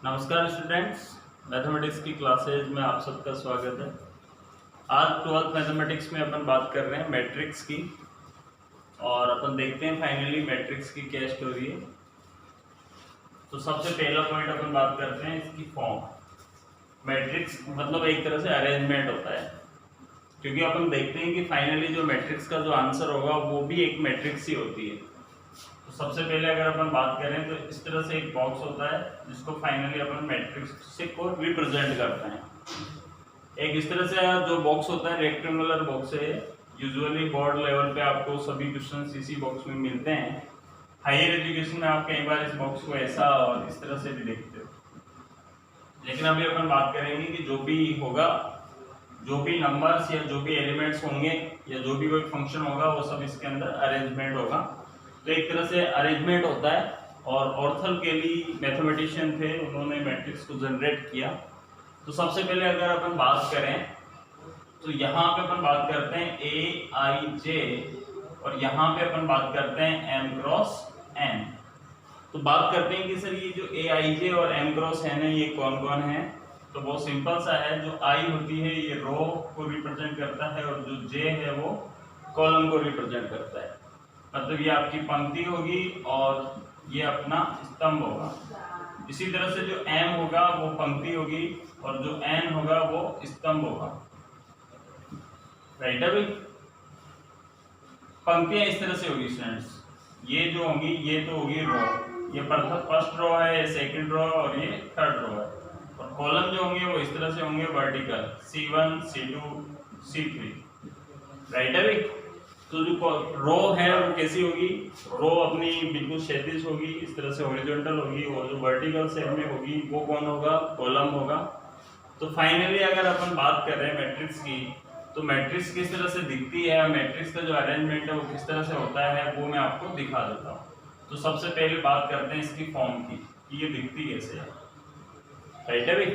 नमस्कार students, mathematics की classes में आप सबका स्वागत है। आज 12th मैथमेटिक्स में अपन बात कर रहे हैं मैट्रिक्स की और अपन देखते हैं फाइनली मैट्रिक्स की क्या स्टोरी है। तो सबसे पहला पॉइंट अपन बात करते हैं इसकी फॉर्म। मैट्रिक्स मतलब एक तरह से अरेंजमेंट होता है, क्योंकि अपन देखते हैं कि फाइनली जो मैट्रिक्स का जो आंसर होगा वो भी एक मैट्रिक्स ही होती है। तो सबसे पहले अगर अपन बात करें तो इस तरह से एक बॉक्स होता है जिसको फाइनली अपन मैट्रिक्स से को रिप्रेजेंट करते हैं। एक इस तरह से जो बॉक्स होता है रेक्टेंगुलर बॉक्स है। यूजुअली बोर्ड लेवल पे आपको सभी क्वेश्चंस इसी बॉक्स में मिलते हैं। हायर एजुकेशन में आप कई बार इस बॉक्स को ऐसा और इस तरह से भी देखते हो, लेकिन अभी अपन बात करेंगे कि जो भी होगा, जो भी नंबर्स या जो भी एलिमेंट्स होंगे या जो भी कोई फंक्शन होगा वो सब इसके अंदर अरेंजमेंट होगा। तो एक तरह से अरेंजमेंट होता है। और ऑर्थल केली मैथमेटिशियन थे, उन्होंने मैट्रिक्स को जनरेट किया। तो सबसे पहले अगर अपन बात करें तो यहाँ पे अपन बात करते हैं ए आई जे और यहाँ पे अपन बात करते हैं एम क्रॉस एन। तो बात करते हैं कि सर ये जो ए आई जे और एम क्रॉस एन है ये कौन कौन है। तो बहुत सिंपल सा है। जो आई होती है ये रो को रिप्रेजेंट करता है और जो जे है वो कॉलम को रिप्रेजेंट करता है। मतलब ये आपकी पंक्ति होगी और ये अपना स्तंभ होगा। इसी तरह से जो एम होगा वो पंक्ति होगी और जो एन होगा वो स्तंभ होगा। राइट है भाई। पंक्तियां इस तरह से होगी स्टूडेंट्स। ये जो होंगी ये तो होगी रो, ये फर्स्ट रो है, ये सेकंड रो और ये थर्ड रो है। और कॉलम जो होंगे वो इस तरह से होंगे vertical, C1 C2 C3। Right है भाई। तो जो रो है वो कैसी होगी, रो अपनी बिल्कुल क्षैतिज होगी, इस तरह से हॉरिजॉन्टल होगी, और जो वर्टिकल शेप में होगी वो कौन होगा, कॉलम होगा। तो फाइनली अगर अपन बात कर रहे हैं मैट्रिक्स की, तो मैट्रिक्स किस तरह से दिखती है, मैट्रिक्स का जो अरेंजमेंट है वो किस तरह से होता है वो मैं आपको दिखा देता हूँ। तो सबसे पहले बात करते हैं इसकी फॉर्म की कि ये दिखती कैसे है। राइट है भाई।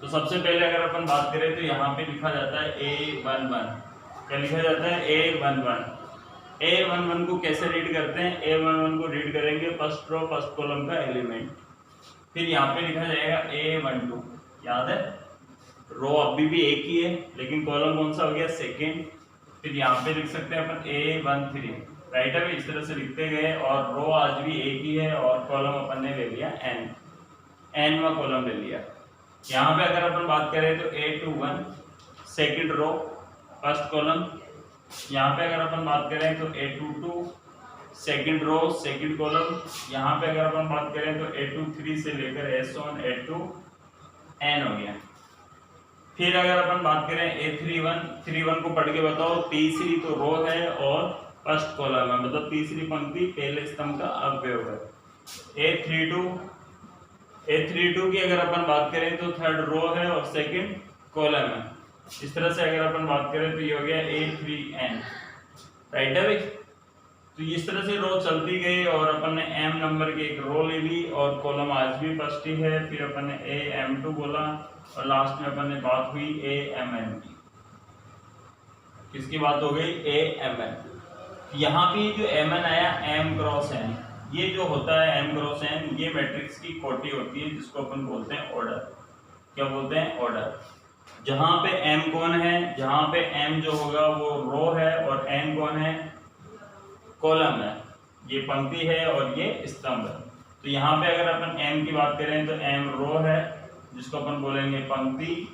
तो सबसे पहले अगर अपन बात करें तो यहाँ पे लिखा जाता है A11। क्या लिखा जाता है A11। A11 को कैसे रीड करते हैं, A11 को रीड करेंगे फर्स्ट रो फर्स्ट कॉलम का एलिमेंट। फिर यहाँ पे लिखा जाएगा A12। याद है, रो अभी भी एक ही है लेकिन कॉलम कौन सा हो गया, सेकेंड। फिर यहाँ पे लिख सकते हैं अपन A13। राइट है, इस तरह से लिखते गए और रो आज भी एक ही है और कॉलम अपन ने ले लिया एनवा कॉलम ले लिया। यहाँ पे अगर अपन बात करें तो A21 second row first column. यहाँ पे अगर अपन बात करें तो A22 second row second column. यहाँ पे अगर अपन बात करें तो A23 से लेकर S1 A2 N हो गया। फिर अगर अपन बात करें A31 को पढ़ के बताओ, तीसरी तो रो है और फर्स्ट कॉलम है, मतलब तीसरी पंक्ति पहले स्तंभ का अवयव है। A32 की अगर अपन बात करें तो थर्ड रो है और सेकेंड कॉलम है। इस तरह से अगर अपन बात करें तो ये हो गया A3N। राइट है भाई। तो इस तरह से रो चलती गई और अपन ने M नंबर की एक रो ले ली और कॉलम आज भी फर्स्ट ही है। फिर अपन ने AM2 बोला और लास्ट में अपन ने बात हुई AMN की। किसकी बात हो गई, AMN। यहाँ भी जो MN आया M क्रॉस N, ये जो होता है M क्रॉस N, ये मैट्रिक्स की कोटि होती है जिसको अपन बोलते हैं ऑर्डर। क्या बोलते हैं, ऑर्डर। जहां पे M कौन है, जहां पे M जो होगा वो रो है और N कौन है, कॉलम है। ये पंक्ति है और ये स्तंभ है। तो यहाँ पे अगर अपन M की बात करें तो M रो है जिसको अपन बोलेंगे पंक्ति,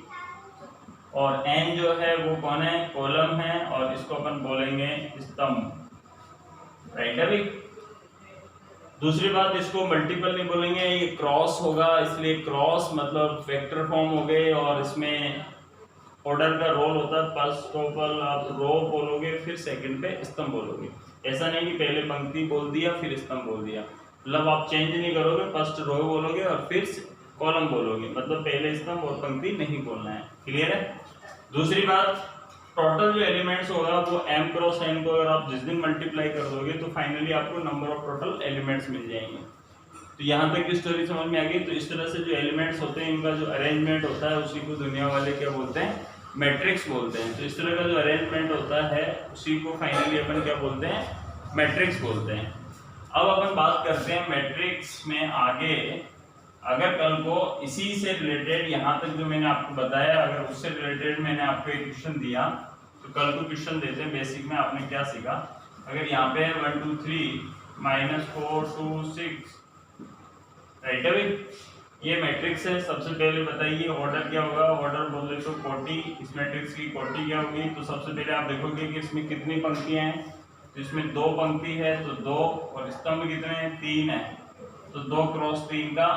और N जो है वो कौन है, कॉलम है और इसको अपन बोलेंगे स्तंभ। राइट है भाई। दूसरी बात, इसको मल्टीपल नहीं बोलेंगे, ये क्रॉस होगा, इसलिए क्रॉस मतलब वेक्टर फॉर्म हो गए और इसमें ऑर्डर का रोल होता है। फर्स्ट पर आप रो बोलोगे फिर सेकंड पे स्तंभ बोलोगे। ऐसा नहीं कि पहले पंक्ति बोल दिया फिर स्तंभ बोल दिया, मतलब आप चेंज नहीं करोगे, फर्स्ट रो बोलोगे और फिर कॉलम बोलोगे, मतलब पहले स्तंभ और पंक्ति नहीं बोलना है। क्लियर है। दूसरी बात, टोटल जो एलिमेंट्स होगा वो M क्रॉस N को अगर आप जिस दिन मल्टीप्लाई कर दोगे तो फाइनली आपको नंबर ऑफ टोटल एलिमेंट्स मिल जाएंगे। तो यहाँ तक की स्टोरी समझ में आ गई। तो इस तरह से जो एलिमेंट्स होते हैं इनका जो अरेंजमेंट होता है उसी को दुनिया वाले क्या बोलते हैं, मैट्रिक्स बोलते हैं। तो इस तरह का जो अरेंजमेंट होता है उसी को फाइनली अपन क्या बोलते हैं, मैट्रिक्स बोलते हैं। अब अपन बात करते हैं मैट्रिक्स में आगे अगर कल को इसी से रिलेटेड यहाँ तक जो मैंने आपको बताया, अगर उससे रिलेटेड मैंने आपको एक क्वेश्चन दिया, तो कल को क्वेश्चन देते हैं बेसिक में आपने क्या सीखा। अगर यहाँ पे 1 2 3 -4 2 6, राइट है भाई, ये मैट्रिक्स है। सबसे पहले बताइए ऑर्डर क्या होगा। ऑर्डर बोले तो कोटि, इस मैट्रिक्स की कोटि क्या होगी। तो सबसे पहले आप देखोगे कि इसमें कितनी पंक्तियां हैं, तो इसमें 2 पंक्ति है तो 2, और स्तंभ कितने हैं, 3 है, तो 2 क्रॉस 3 का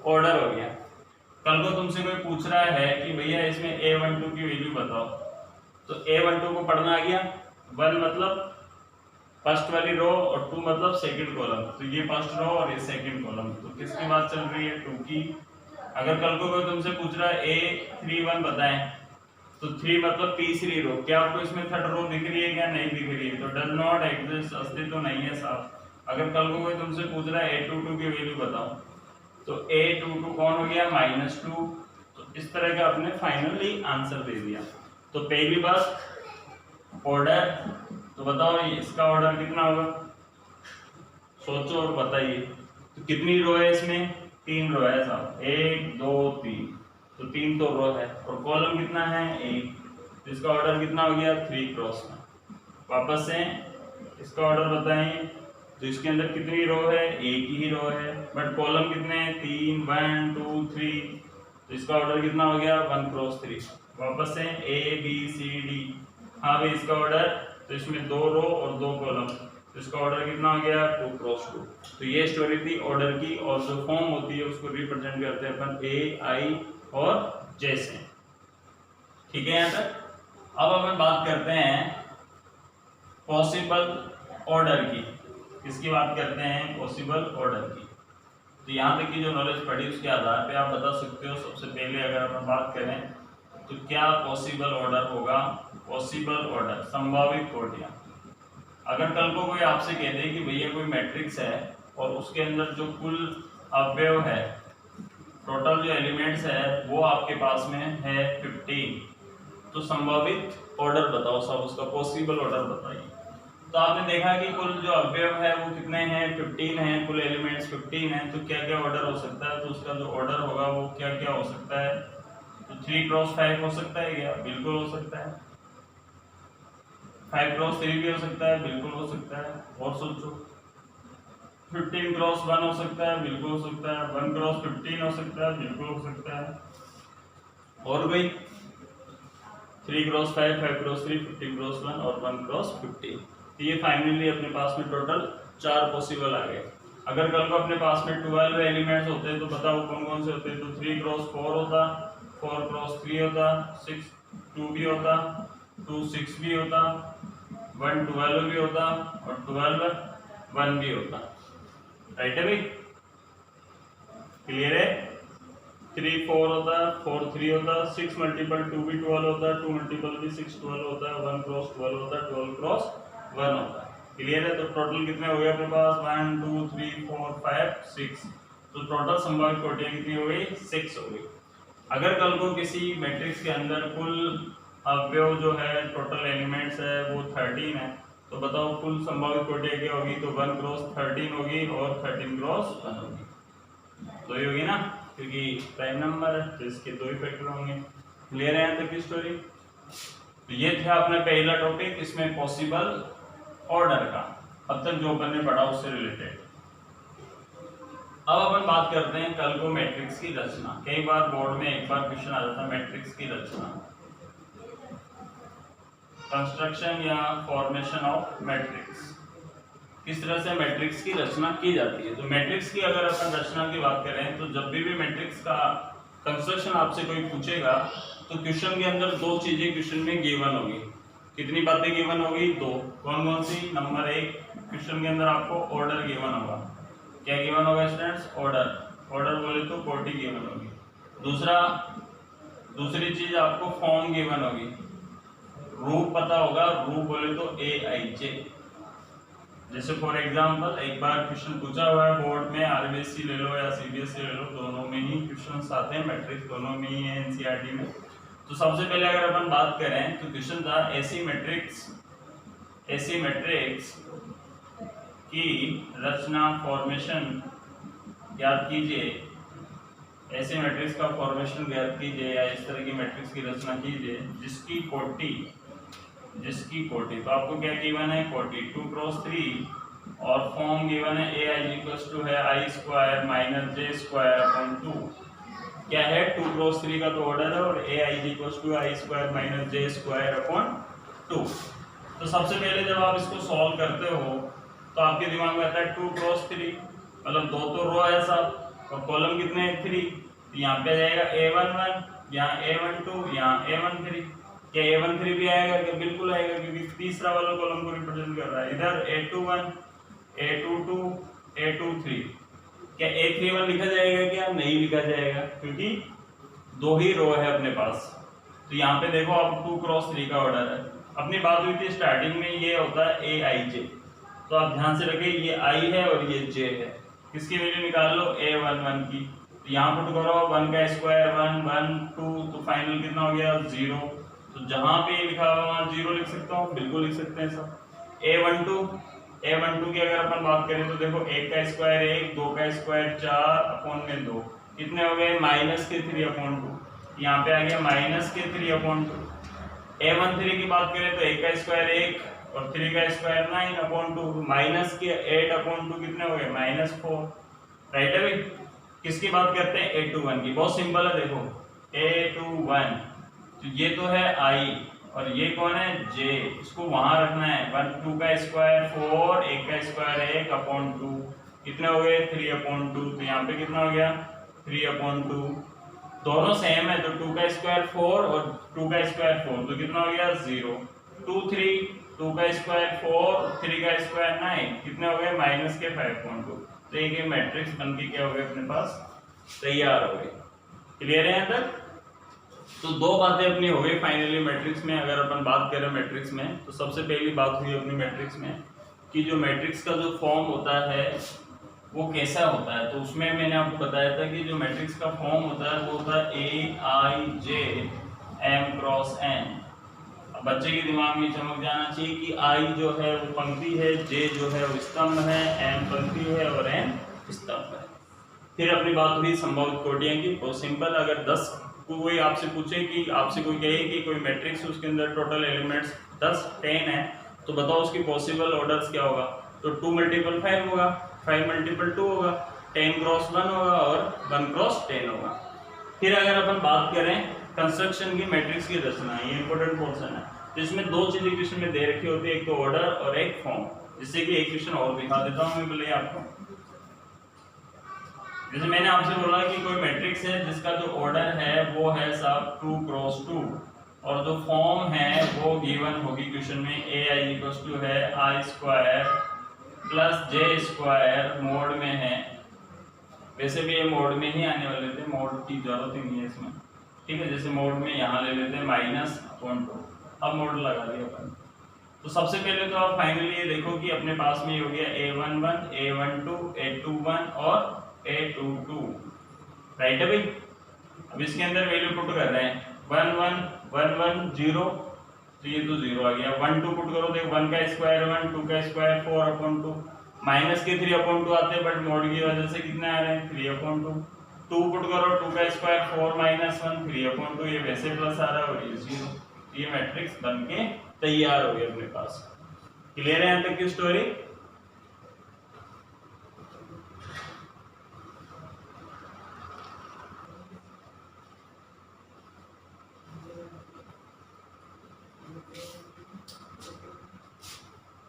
ऑर्डर हो गया। कल को तुमसे कोई पूछ रहा है कि भैया इसमें A12 की वैल्यू बताओ, तो A12 को पढ़ना आ गया। 1 मतलब फर्स्ट वाली रो और 2 मतलब सेकंड कॉलम, तो ये फर्स्ट रो और ये सेकंड कॉलम। तो किसकी बात चल रही है, 2 की। अगर कल को कोई तुमसे पूछ रहा है A31 बताएं, तो 3 मतलब तीसरी रो। क्या आपको इसमें थर्ड रो दिख रही है क्या, नहीं दिख रही है, तो डज नॉट एग्जिस्ट, अस्तित्व तो नहीं है साहब। अगर कल को कोई तुमसे पूछ रहा है A22 की वैल्यू बताओ, तो A22 कौन हो गया, -2। तो इस तरह का आपने फाइनली आंसर दे दिया। तो पहली बात ऑर्डर, तो बताओ इसका ऑर्डर कितना होगा, सोचो और बताइए। तो कितनी रो है इसमें, 3 रो है साहब, 1 2 3, तो 3 तो रो है, और कॉलम कितना है 1, तो इसका ऑर्डर कितना हो गया 3 क्रॉस में। वापस से इसका ऑर्डर बताएं, तो इसके अंदर कितनी रो है, एक ही रो है, बट कॉलम कितने हैं 3, 1 2 3, तो इसका ऑर्डर कितना हो गया 1 क्रॉस 3। वापस से ABCD, हाँ भाई इसका ऑर्डर, तो इसमें 2 रो और 2 कॉलम, तो इसका ऑर्डर कितना हो गया 2 क्रॉस 2। तो ये स्टोरी थी ऑर्डर की, और जो फॉर्म होती है उसको रिप्रेजेंट करते हैं अपन A I और J से। ठीक है यहाँ तक। अब अपन बात करते हैं पॉसिबल ऑर्डर की। किसकी बात करते हैं, पॉसिबल ऑर्डर की। तो यहाँ तक की जो नॉलेज पढ़ी उसके आधार पे आप बता सकते हो। सबसे पहले अगर अपन बात करें तो क्या पॉसिबल ऑर्डर होगा, पॉसिबल ऑर्डर, संभावित कोटियां। अगर कल को कोई आपसे कह दे कि भैया कोई मैट्रिक्स है और उसके अंदर जो कुल अवयव है, टोटल जो एलिमेंट्स है वो आपके पास में है 15, तो संभावित ऑर्डर बताओ सब, उसका पॉसिबल ऑर्डर बताइए। तो आपने देखा कि कुल जो अवयव है वो कितने हैं, 15 हैं, कुल एलिमेंट्स 15 हैं, तो क्या क्या ऑर्डर हो सकता है, तो उसका जो ऑर्डर होगा वो क्या क्या हो सकता है। तो 3 क्रॉस 5 हो सकता है क्या, बिल्कुल हो सकता है। 5 क्रॉस 3 भी हो सकता है, बिल्कुल हो सकता है। और सोचो 15 क्रॉस 1 हो सकता है, बिल्कुल हो सकता है। 1 क्रॉस 15 हो सकता है, बिल्कुल हो सकता है। और भाई 3 क्रॉस 5, 5 क्रॉस 3, 15 क्रॉस 1 और 1 क्रॉस 15। तो ये फाइनली अपने पास में टोटल 4 पॉसिबल आ गए। अगर कल को अपने पास में 12 एलिमेंट्स होते हैं तो बताओ कौन कौन से होते हैं। तो 3 क्रॉस 4 होता, 4 क्रॉस 3 होता, 6 2 भी होता, 2 6 भी होता, 1 12 भी होता, और 12 1 भी होता। राइट है भाई, क्लियर है। 3 4 होता, 4 3 होता, 6 मल्टीपल 2 भी 12 होता, 2 मल्टीपल भी 6 12 होता, 1 क्रॉस 12 होता, 12 क्रॉस 1 होता है। क्लियर है। तो टोटल कितने हो गए अपने पास, 1 2 3 4 5 6, तो टोटल संभावित कोटियां कितनी हो गई, 6 हो गई। अगर कल को किसी मैट्रिक्स के अंदर कुल अवयव जो है, टोटल एलिमेंट्स है वो 13 है, तो बताओ कुल संभावित कोटियां क्या होगी। तो 1 क्रॉस 13 होगी और 13 क्रॉस 1 होगी, दो ही होगी ना, क्योंकि प्राइम नंबर है तो इसके 2 ही फैक्टर होंगे। क्लियर है यहाँ तक की स्टोरी। तो ये था अपना पहला टॉपिक, इसमें पॉसिबल ऑर्डर का, अब तक जो अपन ने पढ़ा उससे रिलेटेड। अब अपन बात करते हैं कल को मैट्रिक्स की रचना। कई बार बोर्ड में एक बार क्वेश्चन आ जाता है मैट्रिक्स की रचना, कंस्ट्रक्शन या फॉर्मेशन ऑफ मैट्रिक्स, किस तरह से मैट्रिक्स की रचना की जाती है। तो मैट्रिक्स की अगर अपन रचना की बात करें तो जब भी मैट्रिक्स का कंस्ट्रक्शन आपसे कोई पूछेगा तो क्वेश्चन के अंदर 2 चीजें क्वेश्चन में गिवन होगी। कितनी बातें गिवन होगी, 2। कौन कौन सी, नंबर 1 क्वेश्चन के अंदर आपको ऑर्डर गिवन होगा। क्या गिवन होगा स्टूडेंट्स, ऑर्डर। ऑर्डर बोले तो कोटि गिवन होगी। दूसरी चीज आपको फॉर्म गिवन होगी, रूप पता होगा, रूप बोले तो AIJ। जैसे फॉर एग्जांपल एक बार क्वेश्चन पूछा हुआ है बोर्ड में, RBSE ले लो या CBSE ले लो, दोनों में ही क्वेश्चन आते हैं, मैट्रिक्स दोनों में ही है NCERT में। तो सबसे पहले अगर अपन बात करें तो क्वेश्चन था ऐसी मैट्रिक्स की रचना, फॉर्मेशन याद कीजिए, ऐसे मैट्रिक्स का फॉर्मेशन ज्ञात कीजिए या इस तरह की मैट्रिक्स की रचना कीजिए जिसकी कोटि तो आपको क्या गिवन है, कोटि 2 क्रॉस 3 और फॉर्म गिवन है ए आई इक्वल्स टू है I square minus J square upon 2। क्या है 2 क्रॉस 3 का तो ऑर्डर है और a I equals to I square minus J square upon 2। तो सबसे पहले जब आप इसको सॉल्व करते हो तो आपके दिमाग में आता है 2 क्रॉस 3 मतलब 2 तो रो है सब और कॉलम कितने हैं 3, तो यहाँ पे जाएगा a11, यहाँ a12, यहाँ a13। क्या a13 भी आएगा? क्या बिल्कुल आएगा, क्योंकि तीसरा वाला कॉलम को रिप्रेजेंट कर रहा है। इधर a21, a22, a23। क्या a31 लिखा जाएगा? क्या नहीं लिखा जाएगा, क्योंकि 2 ही रो है अपने पास। तो यहाँ पे देखो आप 2 क्रॉस 3 का ऑर्डर है। अपनी बात हुई थी स्टार्टिंग में ये होता है ए आई जे, तो आप ध्यान से रखिए ये आई है और ये जे है। किसकी वैल्यू निकाल लो? a11 की। तो यहाँ पुट करो 1 का स्क्वायर 1 1 2, तो फाइनल कितना हो गया 0। तो जहाँ पे लिखा हुआ वहाँ 0 लिख सकता हूँ, बिल्कुल लिख सकते हैं सब। a12 की अगर अपन बात करें तो देखो 1 का स्क्वायर 1, 2 का स्क्वायर 4 अपॉन में 2 कितने हो गए माइनस के 3 अपॉन 2। यहाँ पे आ गया माइनस के 3 अपॉन 2। a13 की बात करें तो 1 का स्क्वायर 1 और 3 का स्क्वायर 9 अपॉन 2, माइनस के 8 अपॉन 2 कितने हो गए -4। राइट है भाई। किसकी बात करते हैं? a21 की। बहुत सिंपल है, देखो a21 तो ये तो है i और ये कौन है j, इसको वहां रखना है। 1 2 का स्क्वायर 4, 1 का स्क्वायर 1 अपॉन 2 कितने हो गए 3 अपॉन 2। तो यहाँ पे कितना हो गया 3 अपॉन 2, दोनों सेम है तो 2 का स्क्वायर 4 और 2 का स्क्वायर 4 तो कितना हो गया 0 2 3, 2 का स्क्वायर 4, 3 का स्क्वायर 9 कितने हो गए माइनस के 5.2। तो एक मैट्रिक्स बन के क्या हो गया अपने पास तैयार हो गए। क्लियर है यहाँ तक? तो 2 बातें अपनी हो गई फाइनली मैट्रिक्स में। अगर अपन बात करें मैट्रिक्स में तो सबसे पहली बात हुई अपनी मैट्रिक्स में कि जो मैट्रिक्स का जो फॉर्म होता है वो कैसा होता है। तो उसमें मैंने आपको बताया था कि जो मैट्रिक्स का फॉर्म होता है वो होता है ए आई जे एम क्रॉस एन। बच्चे के दिमाग में चमक जाना चाहिए कि आई जो है वो पंक्ति है, जे जो है वो स्तंभ है, एम पंक्ति है और एन स्तंभ है। फिर अपनी बात हुई संभावित कोटियां की। बहुत सिंपल, अगर 10 कोई आपसे पूछे कि आपसे कोई कहे कि कोई मैट्रिक्स उसके अंदर टोटल एलिमेंट्स 10 10 है तो बताओ उसकी पॉसिबल ऑर्डर्स क्या होगा। तो 2 × 5 होगा, 5 × 2 होगा, 10 × 1 होगा और 1 × 10 होगा। फिर अगर अपन बात करें कंस्ट्रक्शन की मैट्रिक्स की रचना, ये इंपॉर्टेंट पोर्शन है। तो इसमें 2 चीजें क्वेश्चन में दे रखी होती है, एक तो ऑर्डर और एक फॉर्म। जिससे कि एक क्वेश्चन और दिखा देता हूं मैं पहले आपको। जैसे मैंने आपसे बोला कि कोई मैट्रिक्स है जिसका जो ऑर्डर है वो है साहब 2 × 2 और जो फॉर्म है वो गिवन होगी क्वेश्चन में ए आई इक्वल्स टू है I square plus J square mode में है। वैसे भी ये मोड में ही आने वाले थे, मोड की जरूरत ही नहीं है इसमें, ठीक है। जैसे मोड में यहाँ ले लेते हैं -/2, अब मोड लगा दिया अपन। तो सबसे पहले तो आप फाइनली ये देखो कि अपने पास में हो गया a11 a12 a21 और a22, राइट है भाई। अब इसके अंदर वैल्यू पुट कर रहे हैं 1 1 1 1 0, तो ये तो 0 आ गया। 1 2 पुट करो, देखो 1 का स्क्वायर 1, 2 का स्क्वायर 4/2, माइनस के 3/2 आते हैं बट मोड की वजह से कितने आ रहे हैं 3/2। 2 पुट करो, 2 का स्क्वायर 4 - 1 3/2, ये वैसे प्लस आ रहा है और ये 0। ये मैट्रिक्स बन के तैयार हो गया अपने पास। क्लियर है यहाँ तक की स्टोरी?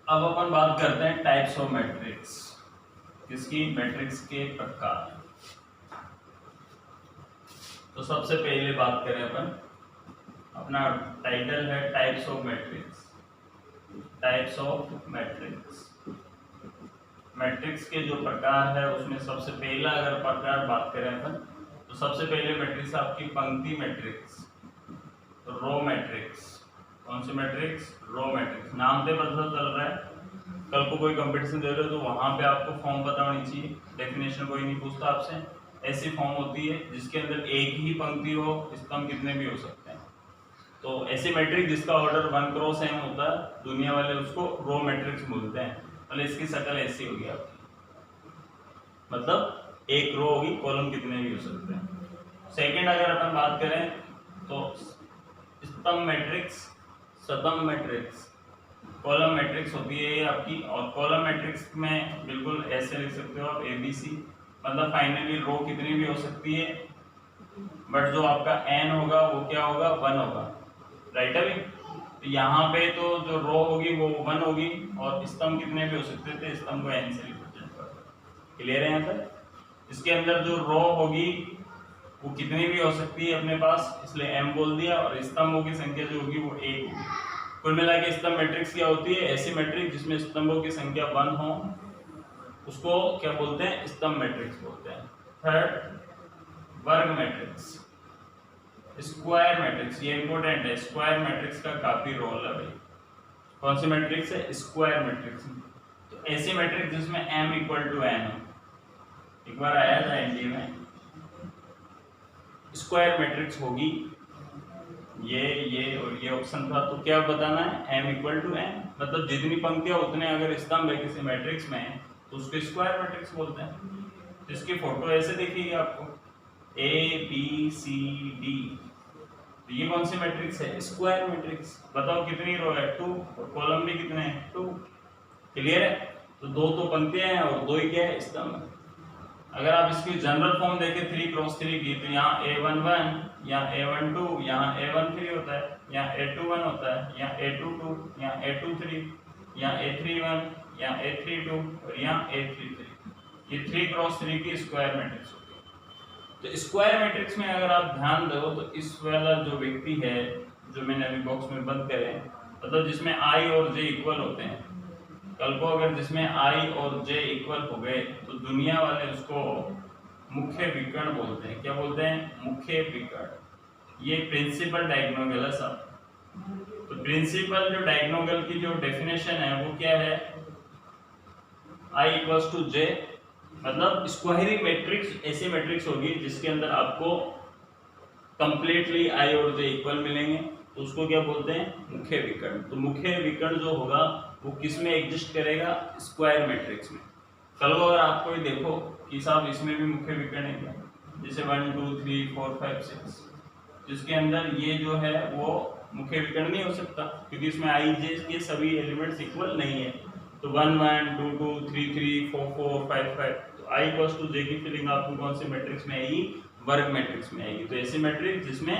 अब अपन बात करते हैं टाइप्स ऑफ मैट्रिक्स। किसकी? मैट्रिक्स के प्रकार। तो सबसे पहले बात करें अपन, अपना टाइटल है types of matrix. Types of matrix, matrix के जो प्रकार है उसमें सबसे पहला अगर प्रकार बात करें अपन तो सबसे पहले मैट्रिक्स आपकी पंक्ति मैट्रिक्स, रो मैट्रिक्स। कौन सी मैट्रिक्स? Row matrix. नाम से पता चल रहा है, कल को कोई कंपटीशन दे रहे हो तो वहां पे आपको फॉर्म पता होनी चाहिए। डेफिनेशन कोई नहीं पूछता आपसे। ऐसी फॉर्म होती है जिसके अंदर एक ही पंक्ति हो, स्तंभ कितने भी हो सकते हैं। तो ऐसी मैट्रिक्स जिसका ऑर्डर 1 × m होता है, दुनिया वाले उसको रो मैट्रिक्स बोलते हैं। मतलब इसकी शक्ल ऐसी होगी आपकी, मतलब एक रो होगी, कॉलम कितने भी हो सकते हैं। सेकंड अगर अपन बात करें तो स्तंभ मैट्रिक्स, सतम मैट्रिक्स, कॉलम मैट्रिक्स होती है ये आपकी। और कॉलम मैट्रिक्स में बिल्कुल ऐसे लिख सकते हो आप ABC, मतलब फाइनली रो कितनी भी हो सकती है, बट जो आपका n होगा वो क्या होगा, 1 होगा, राइट। अभी तो यहाँ पे तो जो रो होगी वो 1 होगी, और स्तंभ कितने भी हो सकते थे, स्तंभ को n से रिप्रेजेंट करते। क्लियर है यहाँ तक। इसके अंदर जो रो होगी वो कितनी भी हो सकती है अपने पास, इसलिए m बोल दिया, और स्तंभों की संख्या जो होगी वो 1 होगी। कुल मिला के स्तंभ मैट्रिक्स क्या होती है, ऐसी मैट्रिक्स जिसमें स्तंभों की संख्या 1 हो, उसको क्या बोलते हैं, स्तंभ मैट्रिक्स बोलते हैं। थर्ड वर्ग मैट्रिक्स, स्क्वायर मैट्रिक्स, ये इंपॉर्टेंट है, स्क्वायर मैट्रिक्स का काफी रोल है भाई। कौन सी मैट्रिक्स है, स्क्वायर मैट्रिक्स। तो ऐसी मैट्रिक्स जिसमें m इक्वल टू n हो, एक बार आया था एनडीए में, स्क्वायर मैट्रिक्स होगी, ये और ये ऑप्शन था। तो क्या बताना है, m इक्वल टू n, मतलब जितनी पंक्तियां उतने अगर स्तंभ है किसी मैट्रिक्स में तो उसको स्क्वायर मैट्रिक्स बोलते हैं। तो इसकी फोटो ऐसे दिखेगी आपको, ABCD, तो ये कौन सी मैट्रिक्स है, स्क्वायर मैट्रिक्स। बताओ कितनी रो है, 2, और कॉलम भी कितने हैं, 2। क्लियर है। तो दो तो पंक्तियां हैं और 2 ही क्या है, स्तंभ। अगर आप इसकी जनरल फॉर्म देखें 3x3 की, तो यहाँ A11, यहाँ A12, यहाँ A13 होता है, यहाँ A21 होता है, यहाँ A22, यहाँ A23, यहाँ A31, यहाँ A32 और यहाँ A33। ये 3x3 की स्क्वायर मैट्रिक्स होती है। तो स्क्वायर मैट्रिक्स में अगर आप ध्यान दो तो इस वाला जो व्यक्ति है, जो मैंने अभी बॉक्स में बंद करे, मतलब जिसमें I और J इक्वल होते हैं, कल को अगर जिसमें I और J इक्वल हो गए तो दुनिया वाले उसको मुख्य विकर्ण बोलते हैं। क्या बोलते हैं, मुख्य विकर्ण। ये प्रिंसिपल डायगोनल है सब। तो प्रिंसिपल जो डायगोनल की जो डेफिनेशन है वो क्या है, I इक्वल्स टू J, मतलब स्क्वायरी मैट्रिक्स ऐसी मैट्रिक्स होगी जिसके अंदर आपको कंप्लीटली I और J इक्वल मिलेंगे, तो उसको क्या बोलते हैं, मुख्य विकर्ण। तो मुख्य विकर्ण जो होगा वो किस में एग्जिस्ट करेगा, स्क्वायर मैट्रिक्स में। कल अगर आपको ये देखो कि साहब इसमें भी मुख्य विकर्ण है क्या, जैसे 1 2 3 4 5 6, जिसके अंदर ये जो है वो मुख्य विकर्ण नहीं हो सकता, क्योंकि इसमें I J के सभी एलिमेंट्स इक्वल नहीं है। तो 1 1 2 2 3 3 4 4 5 5, तो I इक्वल्स टू J की फीलिंग आपको कौन से मैट्रिक्स में आएगी, वर्ग मैट्रिक्स में आएगी। तो ऐसी मैट्रिक्स जिसमें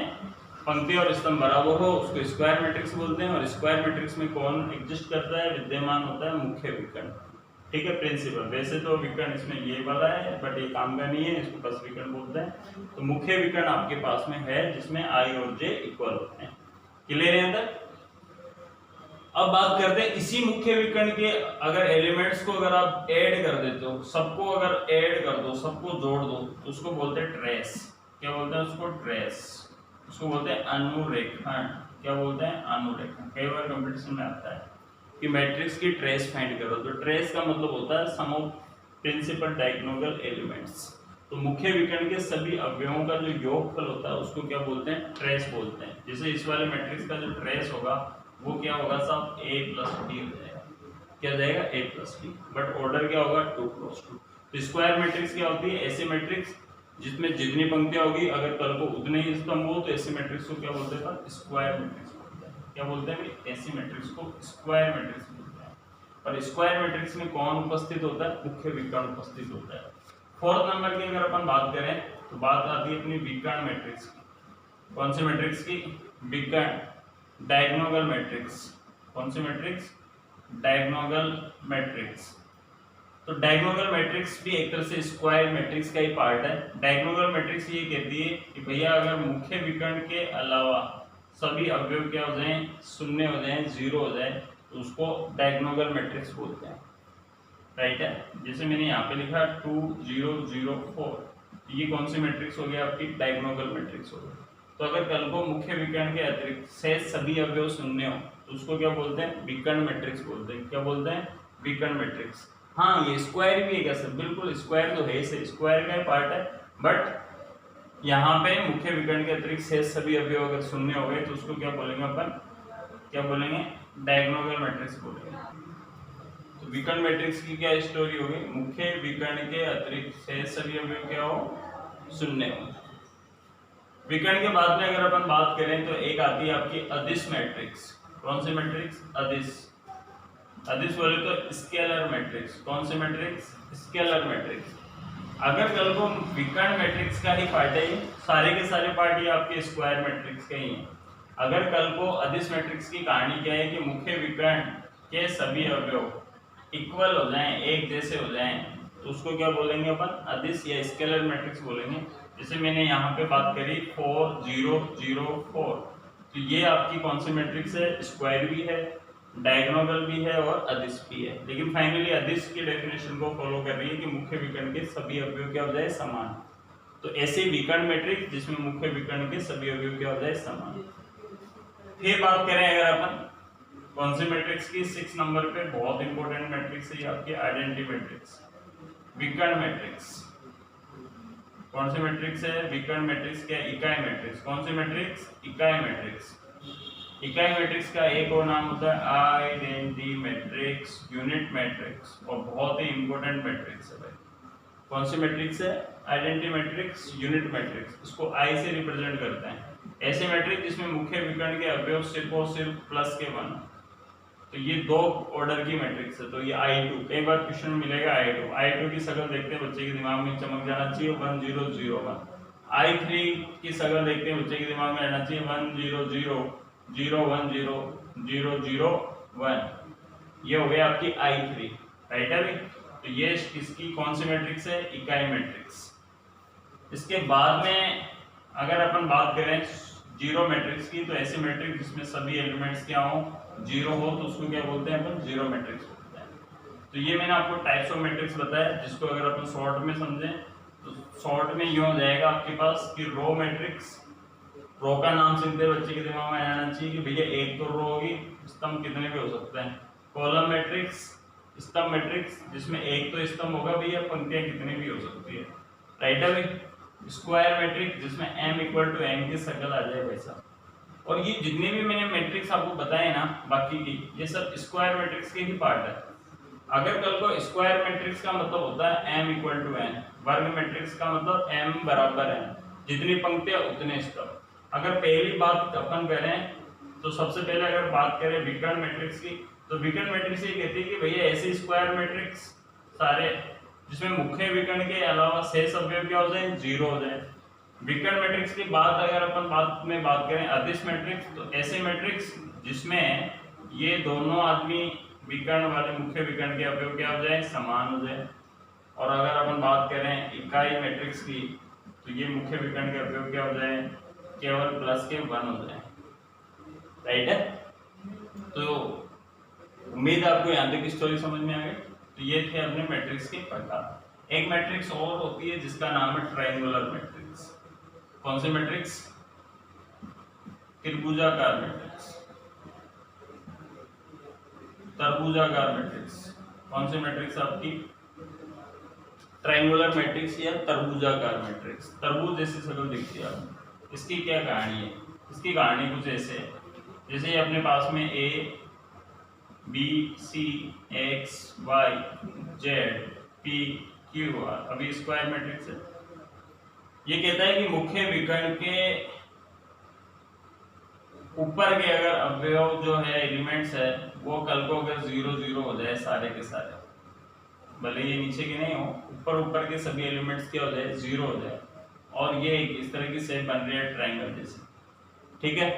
पंक्ति और स्तंभ बराबर हो उसको स्क्वायर मैट्रिक्स बोलते हैं। और स्क्वायर मैट्रिक्स में कौन एग्जिस्ट करता है, विद्यमान होता है मुख्य विकर्ण। ठीक है, प्रिंसिपल। वैसे तो विकर्ण इसमें ये वाला है बट ये काम का नहीं है, इसको बस विकर्ण बोलते हैं। तो मुख्य विकर्ण आपके पास में है जिसमें I और J इक्वल होते हैं। क्लियर है अंदर। अब बात करते हैं इसी मुख्य विकर्ण के अगर एलिमेंट्स को अगर आप ऐड कर देते हो, सबको अगर ऐड कर दो, सबको जोड़ दो, तो उसको बोलते हैं ट्रेस। क्या बोलते हैं उसको, ट्रेस। उसको बोलते हैं अनुरेखण। क्या बोलते हैं, अनुरेखण। कई बार कंपटीशन में आता है कि मैट्रिक्स की ट्रेस फाइंड करो, तो ट्रेस का मतलब होता है सम ऑफ प्रिंसिपल डायगोनल एलिमेंट्स। तो मुख्य विकर्ण के सभी अवयवों का जो योगफल होता है उसको क्या बोलते हैं, ट्रेस बोलते हैं। जैसे इस वाले मैट्रिक्स का जो ट्रेस होगा वो क्या होगा साहब, A + D हो जाएगा। क्या जाएगा, A + D, बट ऑर्डर क्या होगा, 2 × 2। तो स्क्वायर मैट्रिक्स क्या होती है, ऐसी मैट्रिक्स जिसमें जितनी पंक्तियां होगी अगर कल को उतने ही स्तंभ हो, तो ऐसी मैट्रिक्स को क्या बोलते हैं, स्क्वायर मैट्रिक्स बोलते हैं। क्या बोलते हैं, ऐसी मैट्रिक्स को स्क्वायर मैट्रिक्स बोलते हैं। और स्क्वायर मैट्रिक्स में कौन उपस्थित होता है, मुख्य विकर्ण उपस्थित होता है। फोर्थ नंबर की अगर अपन बात करें तो बात आती है अपनी विकर्ण मैट्रिक्स की। कौन सी मैट्रिक्स की, विकर्ण डायगोनल मैट्रिक्स। कौन सी मैट्रिक्स, डायगोनल मैट्रिक्स। तो डायगोनल मैट्रिक्स भी एक तरह से स्क्वायर मैट्रिक्स का ही पार्ट है। डायगोनल मैट्रिक्स ये कहती है कि भैया अगर मुख्य विकर्ण के अलावा सभी अवयव क्या हो जाएं, शून्य हो जाएं, 0 हो जाए, तो उसको डायगोनल मैट्रिक्स बोलते हैं। राइट है। जैसे मैंने यहाँ पे लिखा 2 0 0 4, ये कौन सी मैट्रिक्स हो गई आपकी, डायगोनल मैट्रिक्स हो गई। तो अगर कल को मुख्य विकर्ण के अतिरिक्त शेष सभी अवयव शून्य हो तो उसको क्या बोलते हैं, विकर्ण मैट्रिक्स बोलते हैं। क्या बोलते हैं, विकर्ण मैट्रिक्स। हाँ, ये स्क्वायर भी है क्या सर, बिल्कुल स्क्वायर तो है, इसे स्क्वायर का पार्ट है, बट यहाँ पे मुख्य विकर्ण के अतिरिक्त शेष सभी अवयव अगर शून्य हो गए तो उसको क्या बोलेंगे अपन, क्या बोलेंगे, डायगोनल मैट्रिक्स बोलेंगे। तो विकर्ण मैट्रिक्स की क्या स्टोरी होगी, मुख्य विकर्ण के अतिरिक्त शेष सभी अवयव क्या हो, शून्य हो। विकर्ण के बाद में अगर अपन बात करें तो एक आती है आपकी अदिश मैट्रिक्स। कौन सी मैट्रिक्स? अदिश। अदिश बोले तो स्केलर मैट्रिक्स। कौन सी मैट्रिक्स? Scalar matrix. अगर कल को विकर्ण मैट्रिक्स का ही पार्ट है, सारे के सारे पार्ट ये आपके स्क्वायर मैट्रिक्स के ही हैं। अगर कल को अदिश मैट्रिक्स की कहानी क्या है कि मुख्य विकर्ण के सभी अवयव इक्वल हो जाएं, एक जैसे हो जाएं, तो उसको क्या बोलेंगे अपन? अदिश या स्केलर मैट्रिक्स बोलेंगे। जैसे मैंने यहाँ पे बात करी 4 0 0 4, तो ये आपकी कौन सी मैट्रिक्स है? स्क्वायर भी है, डायगोनल भी है और अदिश भी है। लेकिन फाइनली अदिश की डेफिनेशन को फॉलो कर रही है कि मुख्य विकर्ण के सभी अवयव क्या हो जाए? समान। तो ऐसे विकर्ण मैट्रिक्स जिसमें मुख्य विकर्ण के सभी अवयव क्या हो जाए? समान। फिर बात करें अगर अपन कौन सी मैट्रिक्स की? 6 नंबर पे बहुत इंपॉर्टेंट मैट्रिक्स है आपकी आइडेंटिटी मैट्रिक्स, विकर्ण मैट्रिक्स। कौन सी मैट्रिक्स है? विकर्ण मैट्रिक्स क्या? इकाई मैट्रिक्स। कौन सी मैट्रिक्स? इकाई मैट्रिक्स। इकाई मैट्रिक्स का एक और नाम होता है आइडेंटिटी मैट्रिक्स, यूनिट मैट्रिक्स, और बहुत ही इंपॉर्टेंट मैट्रिक्स है भाई। कौन सी मैट्रिक्स है? Identity matrix, unit matrix. इसको आई से रिप्रेजेंट करते हैं। ऐसे मैट्रिक्स जिसमें मुख्य विकर्ण के अवयव सिर्फ और सिर्फ प्लस के 1, तो ये 2 ऑर्डर की मैट्रिक्स है। तो ये I2, कई बार क्वेश्चन में मिलेगा I2 की शक्ल देखते हैं बच्चे के दिमाग में चमक जाना चाहिए 1 0 0 1। I3 की शक्ल देखते हैं बच्चे के दिमाग में आना चाहिए 1 0 0 0 1 0 0 0 1। ये हो गया आपकी I3, राइट है भाई। तो ये इसकी कौन सी मैट्रिक्स है? इकाई मैट्रिक्स। इसके बाद में अगर अपन बात करें जीरो मैट्रिक्स की, तो ऐसी मैट्रिक्स जिसमें सभी एलिमेंट्स क्या हो? जीरो हो, तो उसको क्या बोलते हैं अपन? जीरो मैट्रिक्स बोलते हैं। तो ये मैंने आपको टाइप्स ऑफ मैट्रिक्स बताया, जिसको अगर अपन शॉर्ट में समझें तो शॉर्ट में यूं हो जाएगा आपके पास कि रो मैट्रिक्स। रो का नाम सुनते बच्चे के दिमाग में आना चाहिए कि भैया एक तो रो होगी, स्तंभ कितने भी हो सकते हैं। कॉलम मैट्रिक्स, स्तंभ मैट्रिक्स जिसमें एक तो स्तंभ होगा भैया, पंक्तियां कितनी भी हो सकती है, राइट है भाई। स्क्वायर मैट्रिक्स जिसमें m = n की शक्ल आ जाए वैसा। और ये जितने भी मैंने मैट्रिक्स आपको बताए ना बाकी की, ये सब स्क्वायर मैट्रिक्स के ही पार्ट है। अगर कल को स्क्वायर मैट्रिक्स का मतलब होता है m = n, वर्ग मैट्रिक्स का मतलब m बराबर n, जितनी पंक्तियां उतने स्तंभ। अगर पहली बात अपन करें तो सबसे पहले अगर बात करें विकर्ण मैट्रिक्स की, तो विकर्ण मैट्रिक्स ये कहती है कि भैया ऐसे स्क्वायर मैट्रिक्स सारे जिसमें मुख्य विकर्ण के अलावा शेष अवयव क्या हो जाए? जीरो हो जाए। विकर्ण मैट्रिक्स की बात अगर अपन बात करें अदिश मैट्रिक्स, तो ऐसे मैट्रिक्स जिसमें ये दोनों आदमी विकर्ण वाले मुख्य विकर्ण के अवयव क्या हो जाए? समान हो जाए। और अगर अपन बात करें इकाई मैट्रिक्स की, तो ये मुख्य विकर्ण के अवयव क्या हो जाए? केवल प्लस के 1 हो जाए, राइट है। तो उम्मीद आपको यहाँ तक स्टोरी समझ में आ गई। तो ये थे अपने मैट्रिक्स के प्रकार। एक मैट्रिक्स और होती है जिसका नाम है ट्रायंगुलर मैट्रिक्स। कौन सी मैट्रिक्स? त्रिभुजाकार मैट्रिक्स, तरभुजाकार मैट्रिक्स। कौन सी मैट्रिक्स आपकी? ट्रायंगुलर मैट्रिक्स या तरभुजाकार मैट्रिक्स। तरबूज जैसी शक्ल दिखती है आपको। इसकी क्या कहानी है? इसकी कहानी कुछ ऐसे है, जैसे अपने पास में A B C X Y Z P Q R, अभी स्क्वायर मैट्रिक्स है। ये कहता है कि मुख्य विकर्ण के ऊपर के अगर अवयव जो है एलिमेंट्स है वो कल को अगर 0 0 हो जाए सारे के सारे, भले ये नीचे के नहीं हो, ऊपर के सभी एलिमेंट्स क्या हो जाए? 0 हो जाए, और ये इस तरह की शेप बन रही है ट्रायंगल जैसे, ठीक है।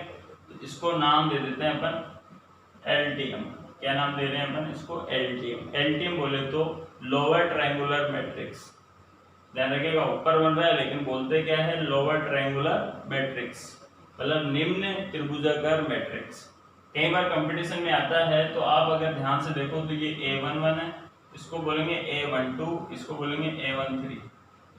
तो इसको नाम दे देते हैं अपन एलटीएम। क्या नाम दे रहे हैं अपन इसको? एलटीएम। एलटीएम बोले तो लोअर ट्रायंगुलर मैट्रिक्स। ध्यान रखिएगा, ऊपर बन रहा है लेकिन बोलते क्या है? लोअर ट्रायंगुलर मैट्रिक्स, मतलब निम्न त्रिभुजाकार मैट्रिक्स। कई बार कंपटीशन में आता है, तो आप अगर ध्यान से देखो तो ये A11 है, इसको बोलेंगे A12, इसको बोलेंगे A13,